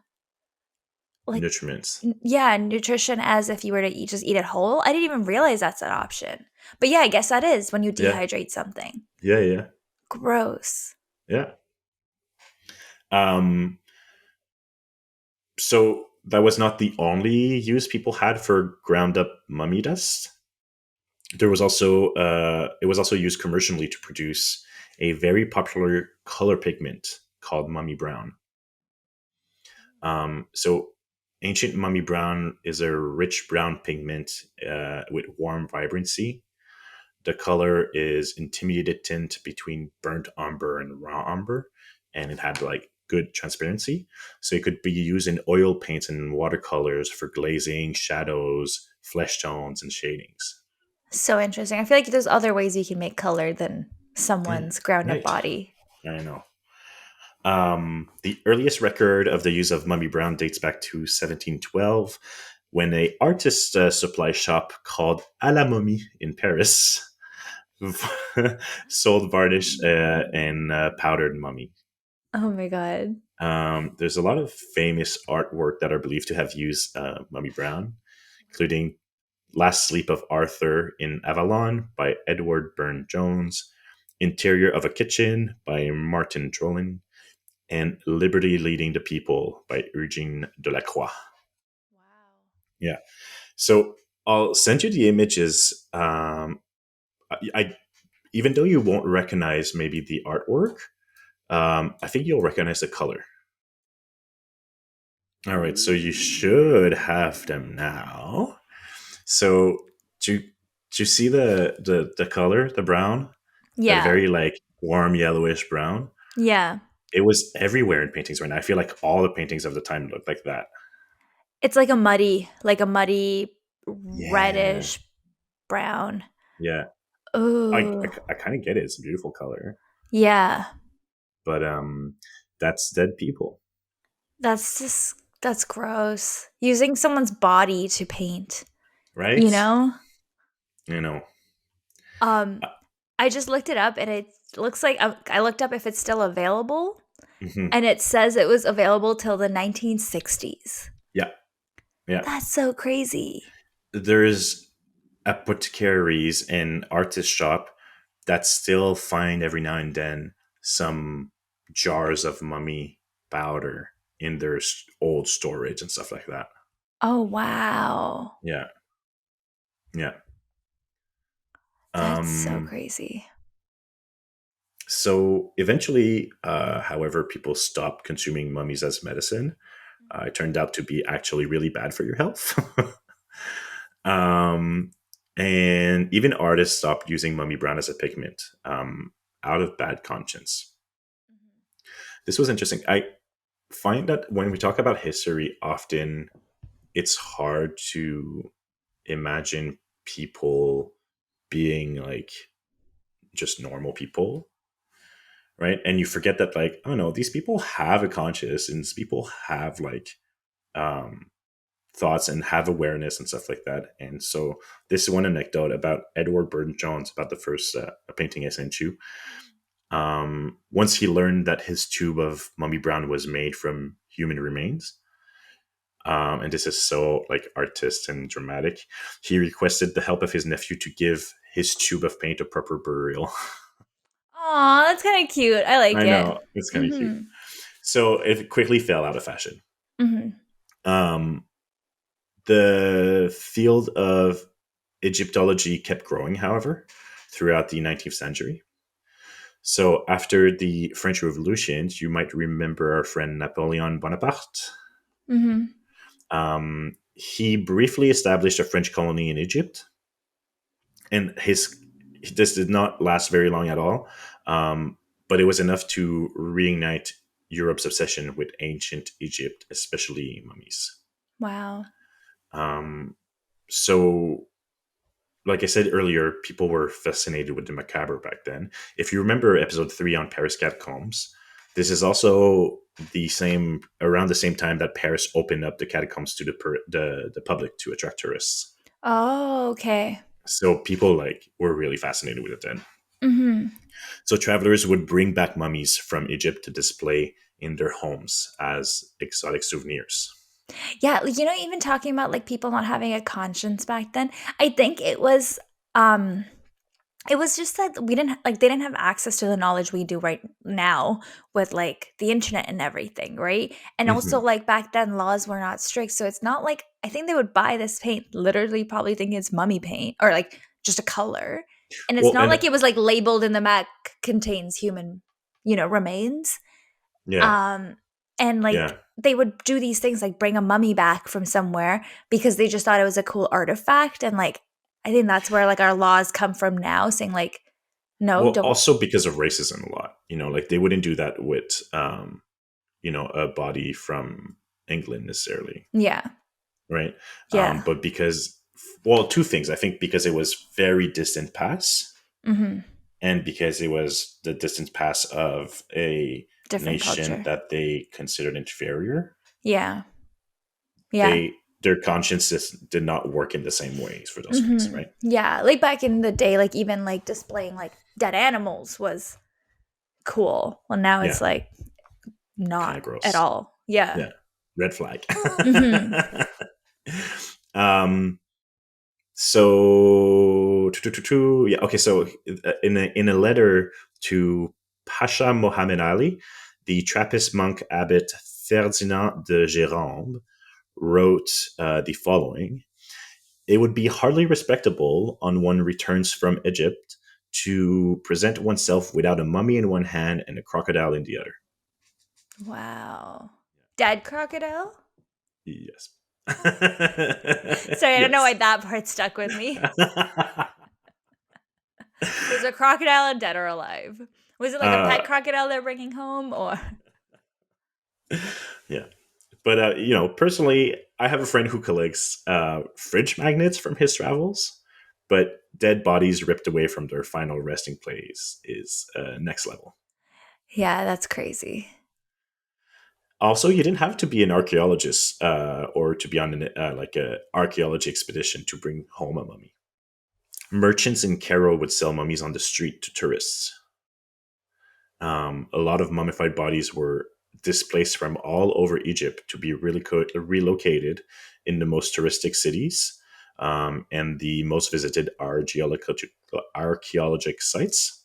like nutriments. yeah, nutrition as if you were to just eat it whole. I didn't even realize that's an option. But yeah, I guess that is when you Yeah, dehydrate something. yeah, yeah, Gross. yeah. Um, so that was not the only use people had for ground up mummy dust. There was also it was also used commercially to produce a very popular color pigment called mummy brown. So ancient mummy brown is a rich brown pigment with warm vibrancy. The color is intermediate tint between burnt umber and raw umber, and it had like good transparency. So it could be used in oil paints and watercolors for glazing, shadows, flesh tones, and shadings. So interesting. I feel like there's other ways you can make color than Yeah, someone's ground up right. body. I know. The earliest record of the use of mummy brown dates back to 1712, when a artist supply shop called À la Momie in Paris sold varnish and powdered mummy. Oh my god. There's a lot of famous artwork that are believed to have used mummy brown, including Last Sleep of Arthur in Avalon by Edward Burne Jones, Interior of a Kitchen by Martin Trollin, and Liberty Leading the People by Eugene Delacroix. Wow. Yeah. So I'll send you the images. I even though you won't recognize maybe the artwork, I think you'll recognize the color. All right, so you should have them now. So do do you see the color, the brown, the Yeah. very like warm yellowish brown? Yeah. It was everywhere in paintings right now. I feel like all the paintings of the time looked like that. It's like a muddy Yeah, reddish brown. yeah. Oh. I kind of get it. It's a beautiful color, Yeah. but that's dead people, That's gross. Using someone's body to paint, you right? know? You know. Um Uh, I just looked it up and it looks like I looked up if it's still available mhm. and it says it was available till the 1960s. Yeah, yeah. That's so crazy. There's apothecaries and artist shop that still find every now and then some jars of mummy powder in their old storage and stuff like that. Oh, wow. Yeah, yeah. That's so Um, crazy. so eventually, however, people stopped consuming mummies as medicine. It turned out to be actually really bad for your health. um, and even artists stopped using mummy brown as a pigment out of bad conscience. This was interesting. I find that when we talk about history, often it's hard to imagine people being like just normal people, right? And you forget that, like, oh no, these people have a conscience and these people have like um, thoughts and have awareness and stuff like that. And so, this is one anecdote about Edward Burne Jones about the first painting I sent you. Once he learned that his tube of mummy brown was made from human remains, and this is so like artist and dramatic, he requested the help of his nephew to give his tube of paint a proper burial. Aw, that's kinda cute. I like I it. know, it's kind of cute. Mhm. So it quickly fell out of fashion. Mhm. Um, the field of Egyptology kept growing, however, throughout the 19th century. So after the French Revolution, you might remember our friend Napoleon Bonaparte. Mhm. He briefly established a French colony in Egypt, and his this did not last very long at all. But it was enough to reignite Europe's obsession with ancient Egypt, especially mummies. Wow. Um, so, like I said earlier, people were fascinated with the macabre back then. If you remember episode 3 on Paris catacombs, this is also the same around the same time that Paris opened up the catacombs to the public to attract tourists. Oh, okay. So people like were really fascinated with it then. Mhm. So travelers would bring back mummies from Egypt to display in their homes as exotic souvenirs. Yeah, like, even talking about like people not having a conscience back then, I think um it was just that we didn't like they didn't have access to the knowledge we do right now with like the internet and everything, right? And also Hmm. like back then laws were not strict, so it's not like I think they would buy this paint literally probably thinking it's mummy paint or like just a color. And it's Well, not and like it was like labeled in the back contains human, remains. yeah, Um, and like yeah. they would do these things like bring a mummy back from somewhere because they just thought it was a cool artifact. And like I think that's where like our laws come from now, saying like, no, Well, don't. also because of racism a lot. Like they wouldn't do that with a body from England necessarily, Yeah. right? Yeah. But because, well, two things. I think because it was very distant past, Hmm. and because it was the distant past of a Different nation culture. that they considered inferior, Yeah. Yeah. their consciences did not work in the same ways for those things, Hmm. right? Yeah. Like back in the day, like even like displaying like dead animals was cool. Well, now it's Yeah, like kind not of at gross. all. Yeah. Yeah, red flag. Hmm. um, yeah, okay. So in a letter to Pasha Mohammed Ali, the Trappist monk abbot Ferdinand de Gérande wrote the following: "It would be hardly respectable on one returns from Egypt to present oneself without a mummy in one hand and a crocodile in the other." Wow. Dead crocodile? Yes. Sorry, I don't know why Yes. that part stuck with me. Was a crocodile dead or alive? Was it like a uh, pet crocodile they're bringing home or? yeah. But personally, I have a friend who collects fridge magnets from his travels. But dead bodies ripped away from their final resting place is next level. Yeah, that's crazy. Also, you didn't have to be an archaeologist or to be on like a archaeology expedition to bring home a mummy. Merchants in Cairo would sell mummies on the street to tourists. A lot of mummified bodies were displaced from all over Egypt to be really relocated in the most touristic cities and the most visited archaeologic sites,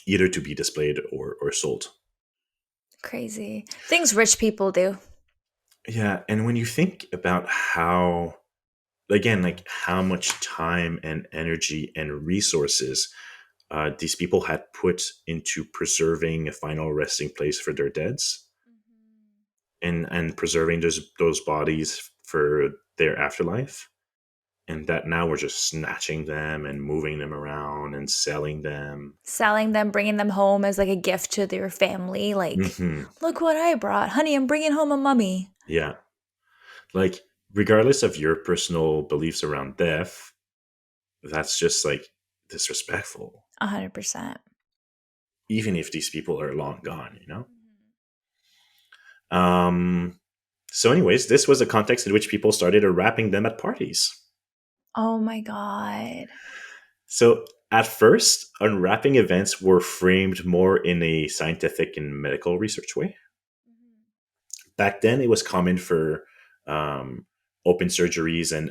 either to be displayed or sold. Crazy. Things rich people do. Yeah, and when you think about how, again, like how much time and energy and resources these people had put into preserving a final resting place for their deads, and preserving those bodies for their afterlife, and that now we're just snatching them and moving them around and selling them. Selling them, bringing them home as like a gift to their family. Like, Hmm. look what I brought. Honey, I'm bringing home a mummy. Yeah, like regardless of your personal beliefs around death, that's just like disrespectful, 100%. even if these people are long gone. um so anyways, this was a context in which people started wrapping them at parties. Oh my God. So at first, unwrapping events were framed more in a scientific and medical research way. Back then, it was common for um, open surgeries and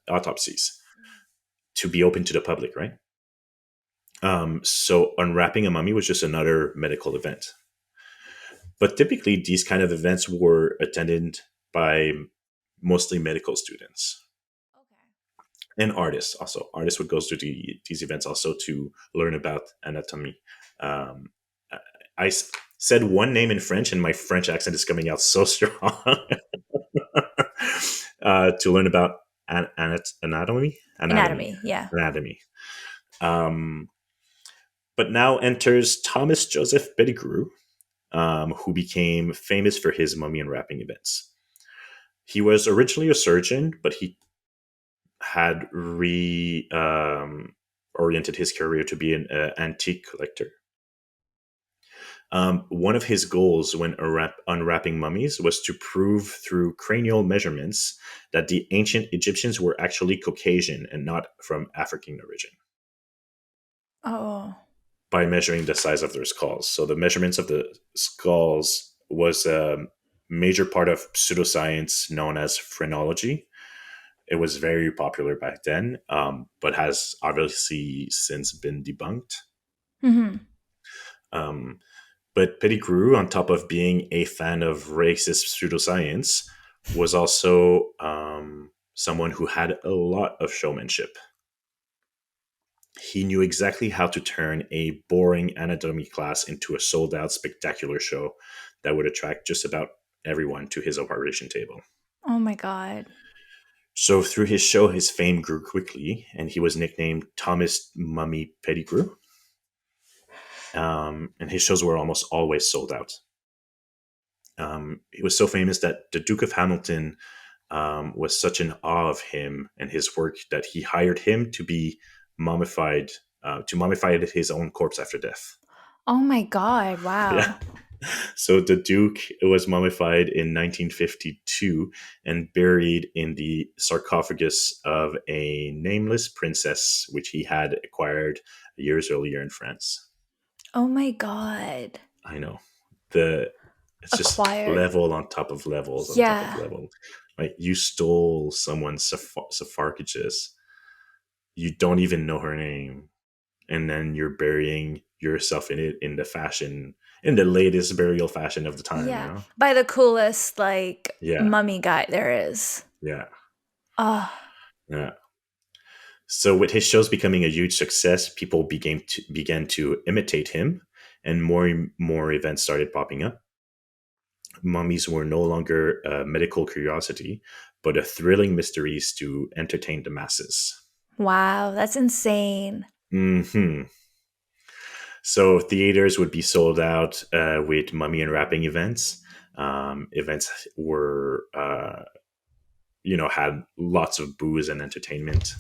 autopsies to be open to the public, right? So unwrapping a mummy was just another medical event. But typically, these kind of events were attended by mostly medical students and artists. Also, artists would go to these events also to learn about anatomy. Um, I said one name in French, and my French accent is coming out so strong. To learn about anatomy, anatomy, Anatomy. Yeah. anatomy. Um, but now enters Thomas Joseph Pettigrew, who became famous for his mummy unwrapping events. He was originally a surgeon, but he had oriented his career to be an antique collector. One of his goals when unwrapping mummies was to prove through cranial measurements that the ancient Egyptians were actually Caucasian and not from African origin, Oh. by measuring the size of their skulls. So the measurements of the skulls was a major part of pseudoscience known as phrenology. It was very popular back then, but has obviously since been debunked. Hmm. Um, but Pettigrew, on top of being a fan of racist pseudoscience, was also someone who had a lot of showmanship. He knew exactly how to turn a boring anatomy class into a sold out spectacular show that would attract just about everyone to his operation table. Oh my god. So through his show, his fame grew quickly, and he was nicknamed Thomas Mummy Pettigrew. And his shows were almost always sold out. He was so famous that the Duke of Hamilton was such in awe of him and his work that he hired him to be mummified, to mummify his own corpse after death. Oh my god. Yeah. Wow. So the Duke was mummified in 1952 and buried in the sarcophagus of a nameless princess, which he had acquired years earlier in France. Oh my god. I know. The It's just Acquired. level on top of levels on top of Yeah. level. Like you stole someone's sarcophagus. You don't even know her name, and then you're burying yourself in it in the latest burial fashion of the time. You Yeah. know? By the coolest like Yeah, mummy guy there is. yeah, Oh, yeah. So with his shows becoming a huge success, people began to imitate him, and more events started popping up. Mummies were no longer a medical curiosity, but a thrilling mysteries to entertain the masses. wow. That's insane. Hmm. So theaters would be sold out with mummy unwrapping events. Events were, had lots of booze and entertainment.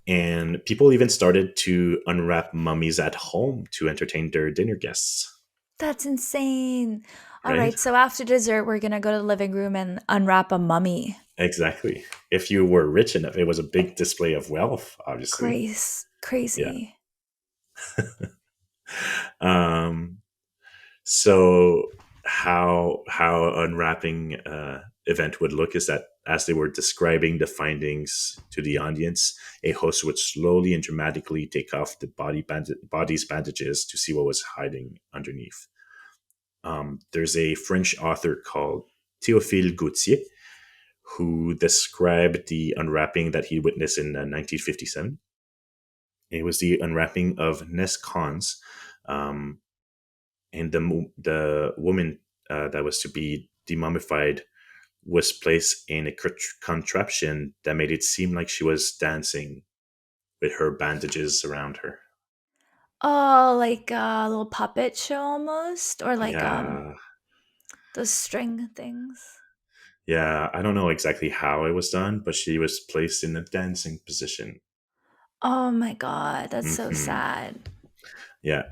And people even started to unwrap mummies at home to entertain their dinner guests, That's insane. All right? right. So after dessert, we're going to go to the living room and unwrap a mummy. Exactly. If you were rich enough, it was a big display of wealth, obviously. Yeah. Crazy. Um, so how unwrapping event would look is that as they were describing the findings to the audience, a host would slowly and dramatically take off the body's bandages to see what was hiding underneath. There's a French author called Théophile Gautier who described the unwrapping that he witnessed in 1957. It was the unwrapping of Ness Khans, um, and the woman that was to be demummified was placed in a contraption that made it seem like she was dancing with her bandages around her. Oh, like a little puppet show almost, or like Yeah, those string things. yeah. I don't know exactly how it was done, but she was placed in a dancing position. Oh my god, that's so Hmm. sad. Yeah.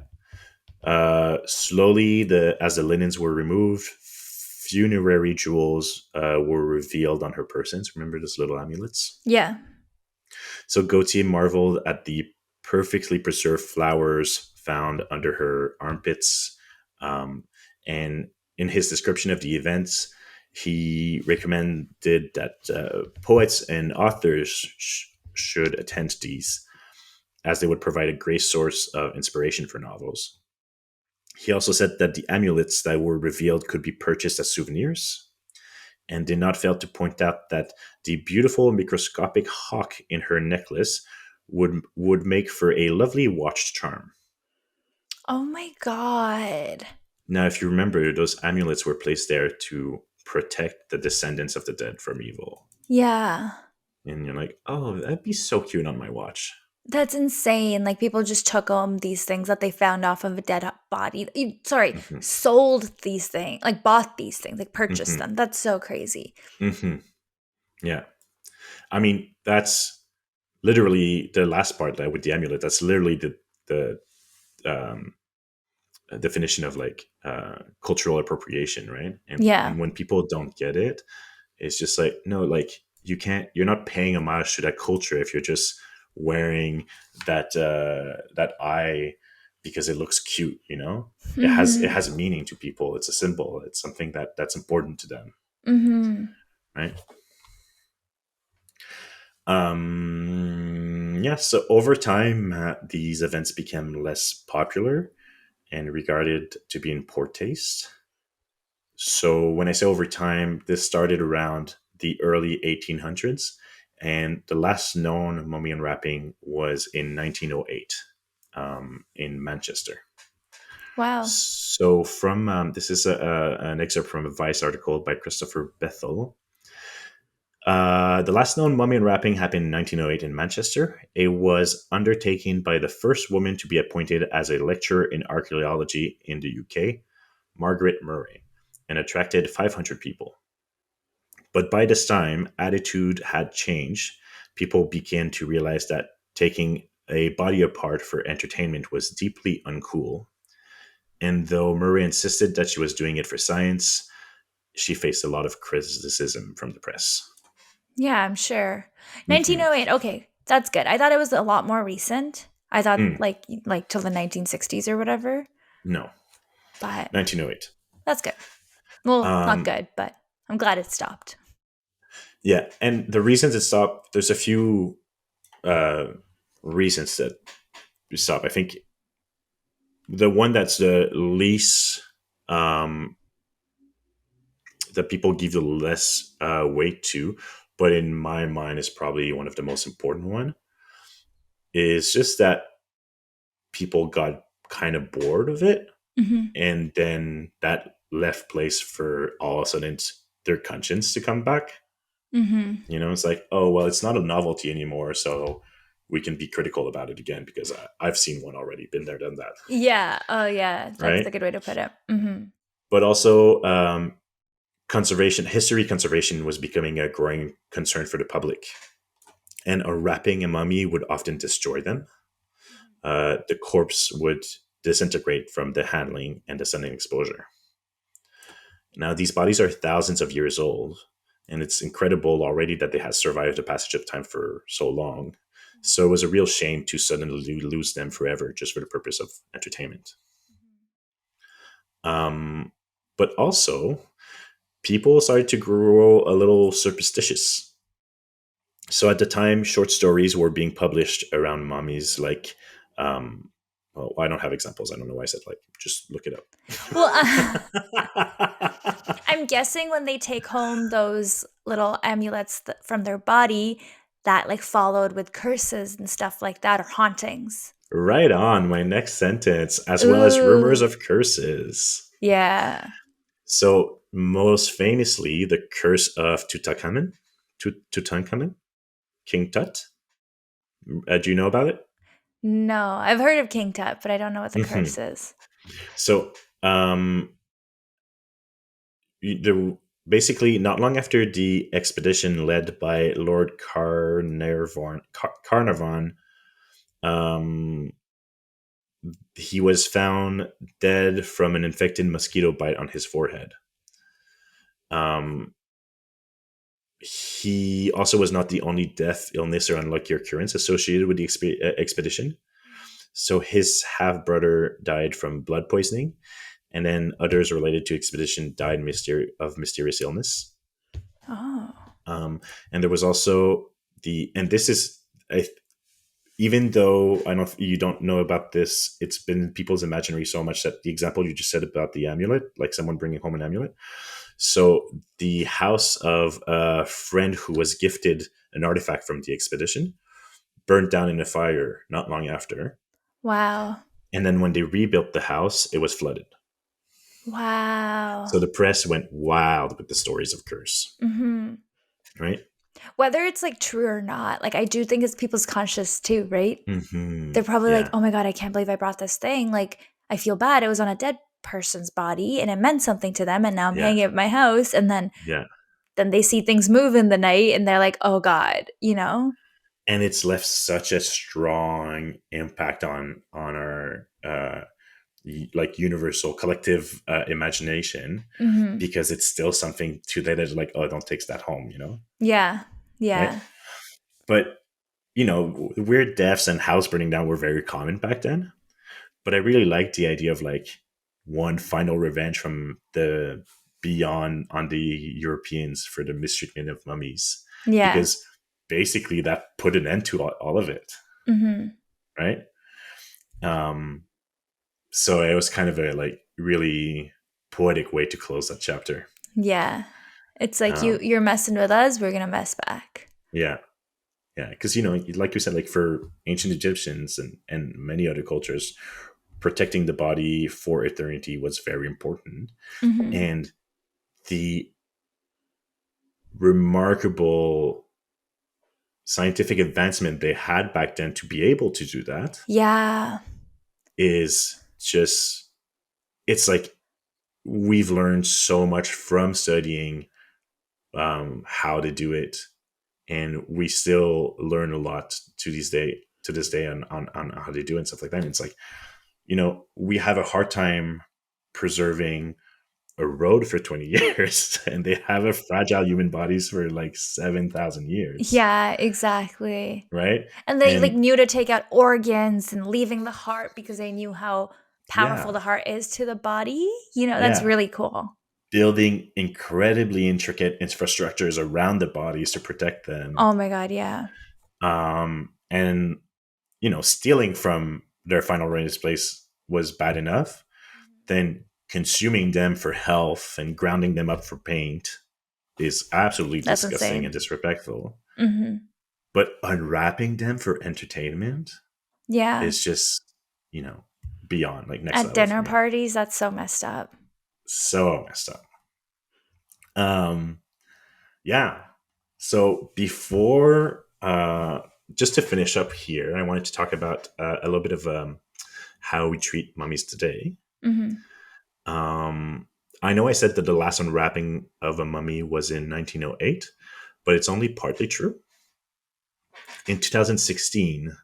Slowly, as the linens were removed, funerary jewels were revealed on her persons. Remember those little amulets? Yeah. So Gautier marveled at the perfectly preserved flowers found under her armpits. And in his description of the events, he recommended that poets and authors should attend these, as they would provide a great source of inspiration for novels. He also said that the amulets that were revealed could be purchased as souvenirs, and did not fail to point out that the beautiful microscopic hawk in her necklace would make for a lovely watch charm. Oh my god. Now, if you remember, those amulets were placed there to protect the descendants of the dead from evil. Yeah. And you're like, oh, that'd be so cute on my watch. That's insane. Like people just took these things that they found off of a dead body. Sorry, Hmm. sold these things, like bought these things, like purchased Hmm. them. That's so crazy. Hmm. Yeah. I mean, that's literally the last part there with the amulet. That's literally the um, definition of like cultural appropriation, right? And Yeah. when people don't get it, it's just like no, like you're not paying homage to that culture if you're just wearing that eye because it looks cute, you know? It Mhm. has meaning to people. It's a symbol. It's something that's important to them, Mhm. right? Yeah, so over time, these events became less popular and regarded to be in poor taste. So when I say over time, this started around the early 1800s, and the last known mummy unwrapping was in 1908 in Manchester. Wow. So from this is an excerpt from a Vice article by Christopher Bethel. The last known mummy unwrapping happened in 1908 in Manchester. It was undertaken by the first woman to be appointed as a lecturer in archaeology in the UK, Margaret Murray, and attracted 500 people. But by this time, attitude had changed. People began to realize that taking a body apart for entertainment was deeply uncool. And though Murray insisted that she was doing it for science, she faced a lot of criticism from the press. Yeah, I'm sure. Hmm. 1908. Okay, that's good. I thought it was a lot more recent. I thought Mm, like till the 1960s or whatever, no, but 1908. that's good. Well, not Um, good, but I'm glad it stopped. yeah, and the reasons it stopped, there's a few uh, reasons that it stopped. I think the one that's the least um, that people give the less weight to, but in my mind is probably one of the most important one, is just that people got kind of bored of it, Mhm. and then that left place for all of a sudden their conscience to come back. Mhm. You know, it's like, oh well, it's not a novelty anymore, so we can be critical about it again because I've seen one already, been there, done that, Yeah. Oh, yeah. That's a right? good way to put it. Mhm. But also, history conservation was becoming a growing concern for the public, and unwrapping a mummy would often destroy them. The corpse would disintegrate from the handling and the sun exposure. Now, these bodies are thousands of years old, and it's incredible already that they have survived the passage of time for so long. So it was a real shame to suddenly lose them forever just for the purpose of entertainment. Um, but also, people started to grow a little superstitious. So at the time, short stories were being published around mummies, like, well, I don't have examples. I don't know why I said like, just look it Well, up. I'm guessing when they take home those little amulets from their body that like followed with curses and stuff like that or hauntings. Right on, my next sentence, as well as rumors Ooh. of curses. Yeah. So, most famously, the curse of Tutankhamun, Tutankhamun, King Tut. Do you know about it? No, I've heard of King Tut, but I don't know what the Hmm. curse is. So, the, basically, not long after the expedition led by Lord Carnarvon, um, he was found dead from an infected mosquito bite on his forehead. Um, he also was not the only death, illness, or unlucky occurrence associated with the expedition. So his half brother died from blood poisoning, and then others related to expedition died of mysterious illness. Oh. Um, and there was also and this is, I, even though I don't, you don't know about this, it's been in people's imaginary so much that the example you just said about the amulet, like someone bringing home an amulet. So the house of a friend who was gifted an artifact from the expedition burned down in a fire not long after. Wow. And then when they rebuilt the house, it was flooded. So Wow. the press went wild with the stories of curse, Mhm. right? Whether it's like true or not, like I do think it's people's conscious too, right? Hmm. They're probably like, Yeah, "Oh my god, I can't believe I brought this thing. Like, I feel bad. It was on a dead person's body and it meant something to them and now I'm yeah, hanging it at my house." And yeah. then they see things move in the night and they're like, "Oh god," you know? And it's left such a strong impact on our like universal collective imagination, Mhm. because it's still something to that is like, oh, don't take that home, Yeah. right? Yeah. But weird deaths and house burning down were very common back then. but I really like the idea of like one final revenge from the beyond on the Europeans for the mistreatment of mummies, Yeah. because basically that put an end to all of it, Mhm. right? Um, so it was kind of a like really poetic way to close that chapter. Yeah. It's like Um, you're messing with us, we're going to mess back. yeah, yeah, because like you said, like for ancient Egyptians and many other cultures, protecting the body for eternity was very important, Mhm. and the remarkable scientific advancement they had back then to be able to do that Yeah. is just, it's like we've learned so much from studying how to do it, and we still learn a lot to this day on how to do it and stuff like that. And it's like, we have a hard time preserving a road for 20 years and they have a fragile human bodies for like 7,000 years, Yeah, exactly. right? And they like And knew to take out organs and leaving the heart because they knew how powerful yeah, the heart is to the body. That's yeah, really cool. building incredibly intricate infrastructures around the bodies to protect them, Oh my god, yeah. and stealing from their final resting place was bad enough, then consuming them for health and grounding them up for paint is absolutely That's disgusting and insane. disrespectful. Mhm. But unwrapping them for entertainment Yeah. is just, you know, beyond like next At level for dinner me. parties, that's so messed up. So messed up. Um, yeah. So before, just to finish up here, I wanted to talk about a little bit of how we treat mummies today. Mhm. Um, I know I said that the last unwrapping of a mummy was in 1908, but it's only partly true. In 2016,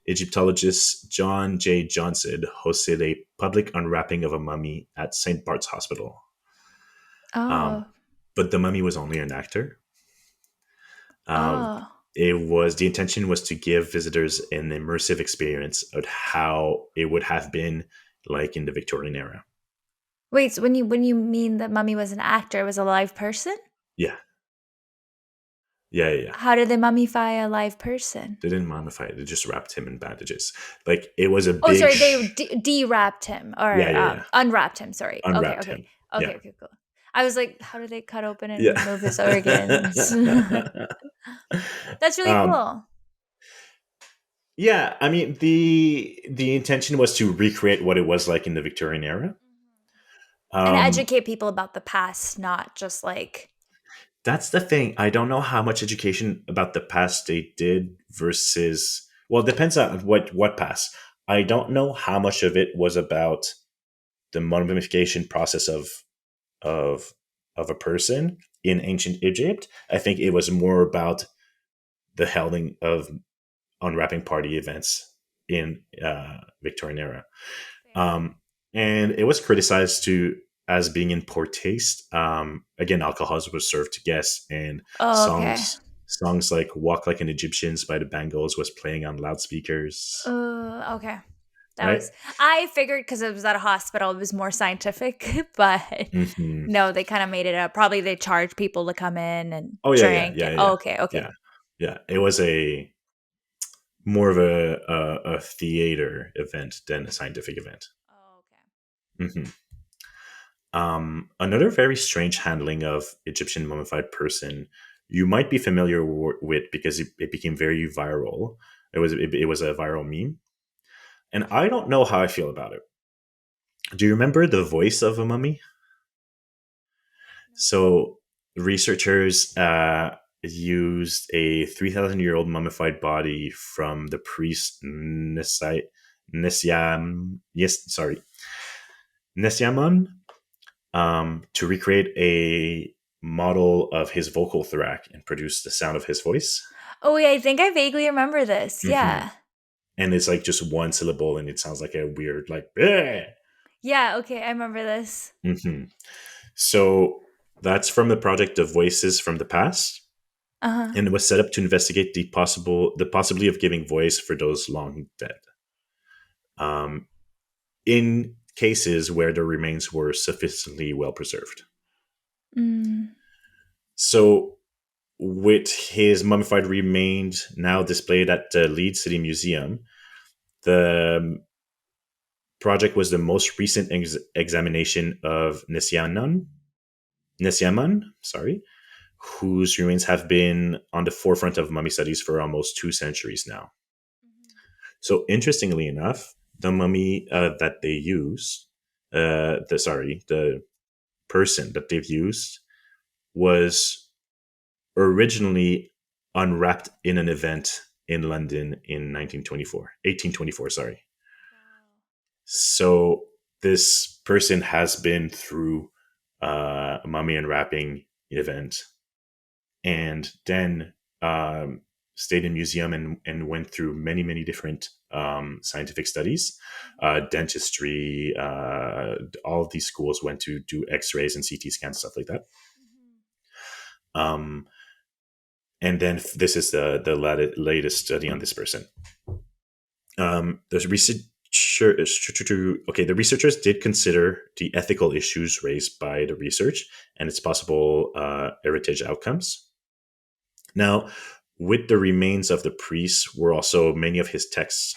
Egyptologist John J. Johnson hosted a public unwrapping of a mummy at St. Bart's Hospital. Um, Oh. but the mummy was only an actor. Uh, Oh. the intention was to give visitors an immersive experience of how it would have been like in the Victorian era. Wait, so when you mean that Mummy was an actor, it was a live person? Yeah, yeah, yeah, yeah. How did they mummify a live person? They didn't mummify it; they just wrapped him in bandages. Like it was a Oh, big, sorry, they de-wrapped him yeah, or yeah, yeah. unwrapped him. Sorry. Okay, Unwrapped okay, him. okay, Yeah, okay, cool. I was like, how did they cut open and yeah. remove his organs? That's really um, cool. yeah, I mean the intention was to recreate what it was like in the Victorian era. And Um, educate people about the past, not just like, that's the thing. I don't know how much education about the past they did versus. Well, it depends on what past. I don't know how much of it was about the mummification process of of a person in ancient Egypt. I think it was more about the holding of unwrapping party events in Victorian era. fair. Um, and it was criticized to as being in poor taste. Again, alcohol was served to guests, and Oh, okay. songs like "Walk Like an Egyptian" by the Bangles was playing on loudspeakers. Okay. That Right? was I figured because it was at a hospital, it was more scientific, but Hmm. no, they kind of made it up. Probably they charged people to come in and Oh yeah, yeah, drink yeah, and yeah, oh, okay, yeah, okay. yeah. It was a more of a theater event than a scientific event. Oh, okay. Hmm. Another very strange handling of Egyptian mummified person you might be familiar with because it became very viral. It was a viral meme, and I don't know how I feel about it. Do you remember the voice of a mummy? No. So researchers used a 3,000-year-old mummified body from the priest Nesiam, yes, sorry, Nesiamon, to recreate a model of his vocal tract and produce the sound of his voice. Oh, yeah, I think I vaguely remember this. Hmm. Yeah. And it's like just one syllable, and it sounds like a weird like. Bleh. Yeah, okay, I remember this. Hmm. So that's from the project of Voices from the Past, Uh-huh. and it was set up to investigate the possibility of giving voice for those long dead. Um, in cases where the remains were sufficiently well preserved. Mm. So, with his mummified remains now displayed at the Leeds City Museum, the project was the most recent examination of Nesyaman, sorry, whose remains have been on the forefront of mummy studies for almost 2 centuries now. So, interestingly enough, the mummy that they used, the person that they've used, was originally unwrapped in an event in London in 1824. Sorry. Wow. So this person has been through a mummy unwrapping event, and then stayed in museum and went through many different scientific studies, dentistry. All of these schools went to do X-rays and CT scans, stuff like that. Um, and then this is the latest study on this person. There's research. Okay, the researchers did consider the ethical issues raised by the research and its possible heritage outcomes. Now, with the remains of the priests were also many of his texts,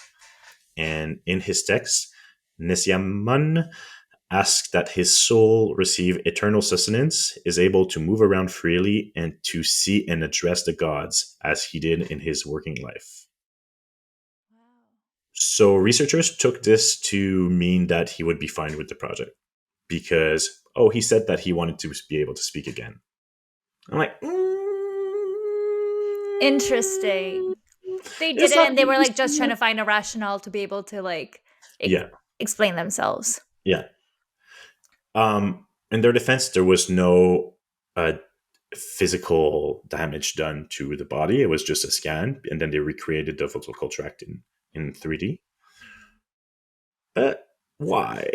and in his texts, Nesyaman asked that his soul receive eternal sustenance, is able to move around freely, and to see and address the gods as he did in his working life. Wow. So researchers took this to mean that he would be fine with the project because, oh, he said that he wanted to be able to speak again. I'm like, Interesting. They did it's it not and they were really like just trying smart. to find a rationale to be able to like ex- Yeah, explain themselves. yeah. In their defense, there was no physical damage done to the body. It was just a scan, and then they recreated the vocal tract in 3D. But why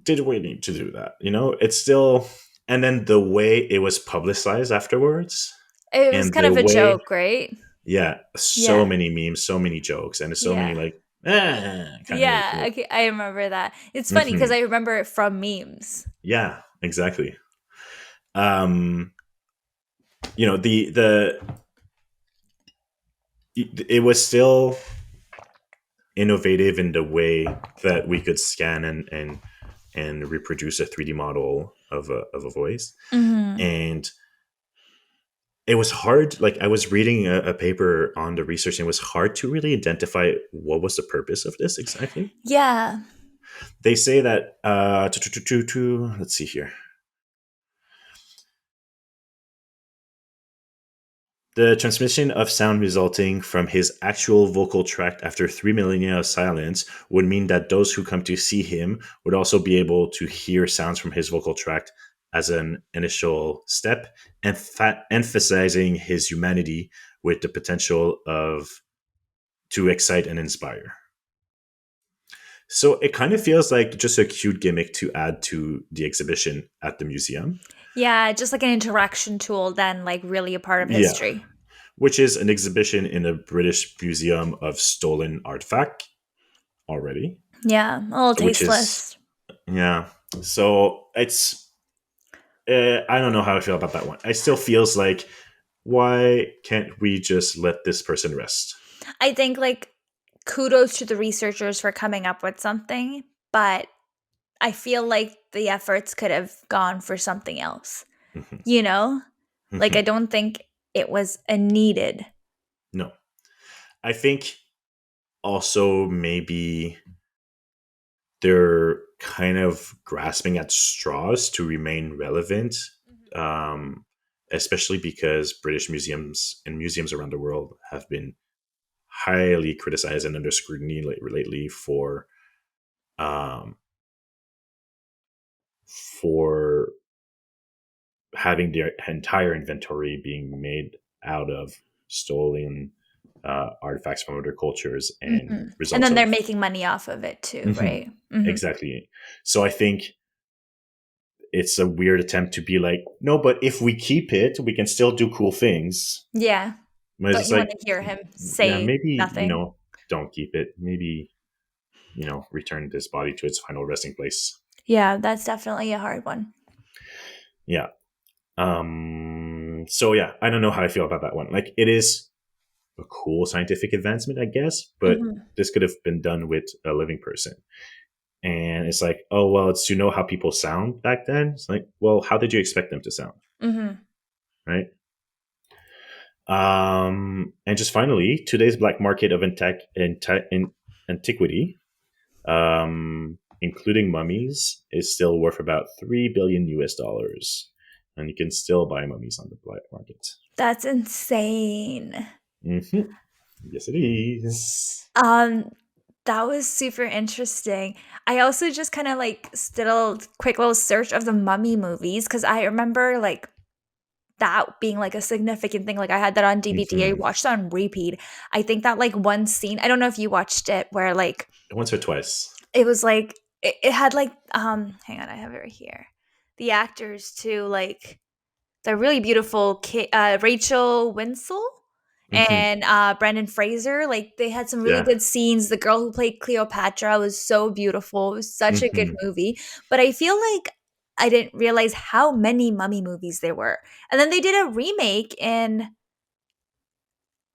did we need to do that? It's still, and then the way it was publicized afterwards, It was and kind the of a way, joke, right? yeah, so Yeah. many memes, so many jokes, and so many Yeah. like, kind of, Yeah, okay, I remember that. It's funny because mhm. I remember it from memes. Yeah, exactly. Um, the it was still innovative in the way that we could scan and reproduce a 3D model of a voice. Mhm. And it was hard. Like, I was reading a paper on the research, and it was hard to really identify what was the purpose of this exactly. Yeah. They say that let's see here. The transmission of sound resulting from his actual vocal tract after 3 millennia of silence would mean that those who come to see him would also be able to hear sounds from his vocal tract as an initial step, and emphasizing his humanity with the potential of to excite and inspire. So it kind of feels like just a cute gimmick to add to the exhibition at the museum. Yeah, just like an interaction tool then like really a part of Yeah, history. which is an exhibition in the British Museum of Stolen Artifact already, Yeah, a little which is, tasteless. yeah. So it's, I don't know how I feel about that one. I still feels like, why can't we just let this person rest? I think like kudos to the researchers for coming up with something, but I feel like the efforts could have gone for something else. Mhm. You know? Like I Mhm. don't think it was a needed. No, I think also maybe they're kind of grasping at straws to remain relevant, um, especially because British museums and museums around the world have been highly criticized and under scrutiny lately um, for having their entire inventory being made out of stolen artifacts from other cultures and Mhm. And results then they're of. making money off of it too, Mhm, right? Mhm. exactly. So I think it's a weird attempt to be like, no, but if we keep it, we can still do cool things. Yeah. But Don't it's you like, wanna hear him yeah, say maybe, nothing? don't keep it. Maybe, return this body to its final resting place. Yeah, that's definitely a hard one. Yeah. So yeah, I don't know how I feel about that one. Like, it is a cool scientific advancement, I guess, but Hmm. this could have been done with a living person. And it's like, oh well, it's to know how people sound back then. It's like, well, how did you expect them to sound, Hmm. right? And just finally, today's black market of antiquity, including mummies, is still worth about 3 billion US dollars, and you can still buy mummies on the black market. That's insane. Hmm. Yes, it is. Um, that was super interesting. I also just kind of like did a quick little search of the mummy movies because I remember like that being like a significant thing. Like I had that on DVD. I Hmm. watched it on repeat. I think that like one scene, I don't know if you watched it, where like Once or twice. it was like it had like hang on, I have it right here. The actors too, like the really beautiful Rachel Winsell Hmm. and Brendan Fraser. Like they had some really Yeah. good scenes. The girl who played Cleopatra was so beautiful. It was such a good Hmm. movie. But I feel like I didn't realize how many mummy movies there were. And then they did a remake in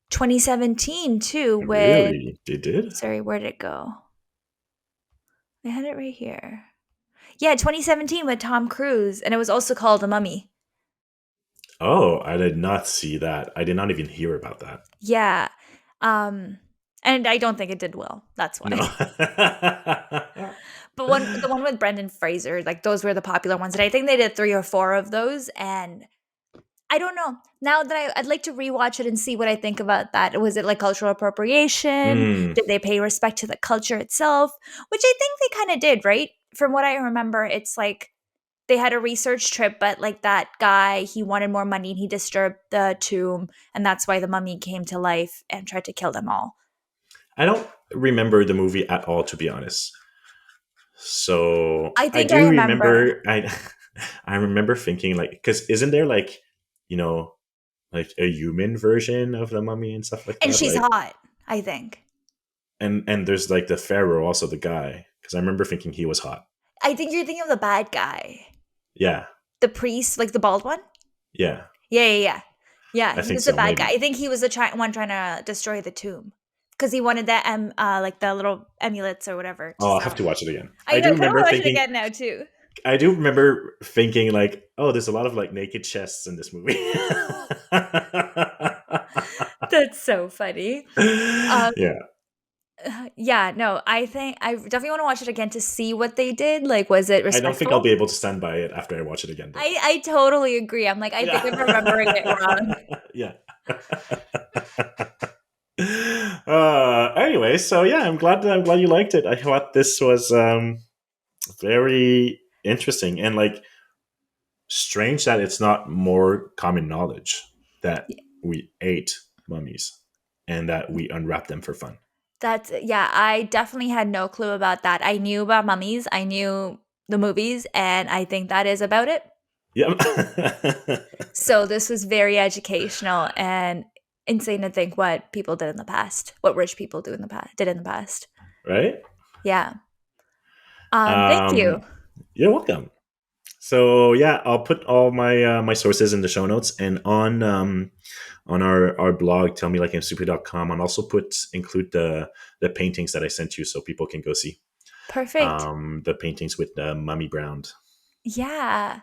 2017 too with, Really? They did? sorry, where did it go? I had it right here. Yeah, 2017 with Tom Cruise, and it was also called The Mummy. Oh, I did not see that. I did not even hear about that. Yeah. Um and I don't think it did well. That's No. why. But the one with Brendan Fraser, like those were the popular ones. And I think they did 3 or 4 of those, and I don't know. Now that I'd like to rewatch it and see what I think about that. Was it like cultural appropriation? Hmm. Did they pay respect to the culture itself? Which I think they kind of did, right? From what I remember, it's like they had a research trip, but like that guy, he wanted more money and he disturbed the tomb, and that's why the mummy came to life and tried to kill them all. I don't remember the movie at all, to be honest. So I I think I do remember. remember. I remember thinking, like, because isn't there like, you know like a human version of the mummy and stuff like And that? she's Like, hot, I think. and there's like the pharaoh, also the guy. Because I remember thinking he was hot. I think you're thinking of the bad guy. Yeah. The priest, like the bald one? Yeah. Yeah, yeah, yeah. Yeah, I he think was the so. bad guy. Maybe. I think he was the one trying to destroy the tomb because he wanted that like the little amulets or whatever to Oh, I'll have sell. to watch it again. I know, I kind of want to watch it again now too. I do remember thinking like, oh, there's a lot of like naked chests in this movie. That's so funny. Um, Yeah, yeah, no, I think I definitely want to watch it again to see what they did. Like, was it I don't think I'll respectful? be able to stand by it after I watch it again, though. I totally agree. I'm like, I think I'm remembering it wrong. Yeah, yeah. Anyway, so yeah, I'm glad you liked it. I thought this was very interesting and like strange that it's not more common knowledge that we ate mummies and that we unwrap them for fun. That's yeah, I definitely had no clue about that. I knew about mummies, I knew the movies, and I think that is about it. Yep. So this was very educational and insane to think what people did in the past, what rich people do in the past did in the past. Right? Yeah. Thank you. Um, you're welcome. So yeah, I'll put all my sources in the show notes and on our blog, tellmelikeimstupid.com, and also include the paintings that I sent you so people can go see. Perfect. The paintings with Mummy Brown. Yeah.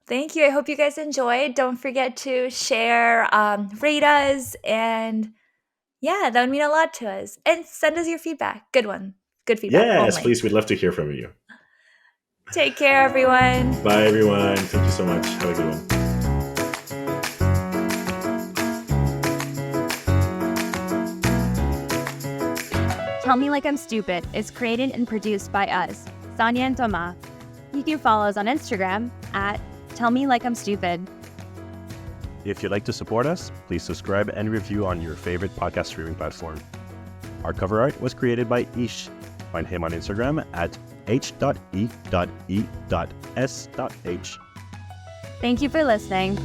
Thank you. I hope you guys enjoyed. Don't forget to share, rate us, and yeah, that would mean a lot to us. And send us your feedback. Good one. Good feedback Yes, only. please. We'd love to hear from you. Take care, everyone. Bye, everyone. Thank you so much. Have a good one. Tell Me Like I'm Stupid is created and produced by us, Saniya and Thomas. You can follow us on Instagram at Tell Me Like I'm Stupid. If you'd like to support us, please subscribe and review on your favorite podcast streaming platform. Our cover art was created by Ish. Find him on Instagram at h.e.e.s.h. Thank you for listening.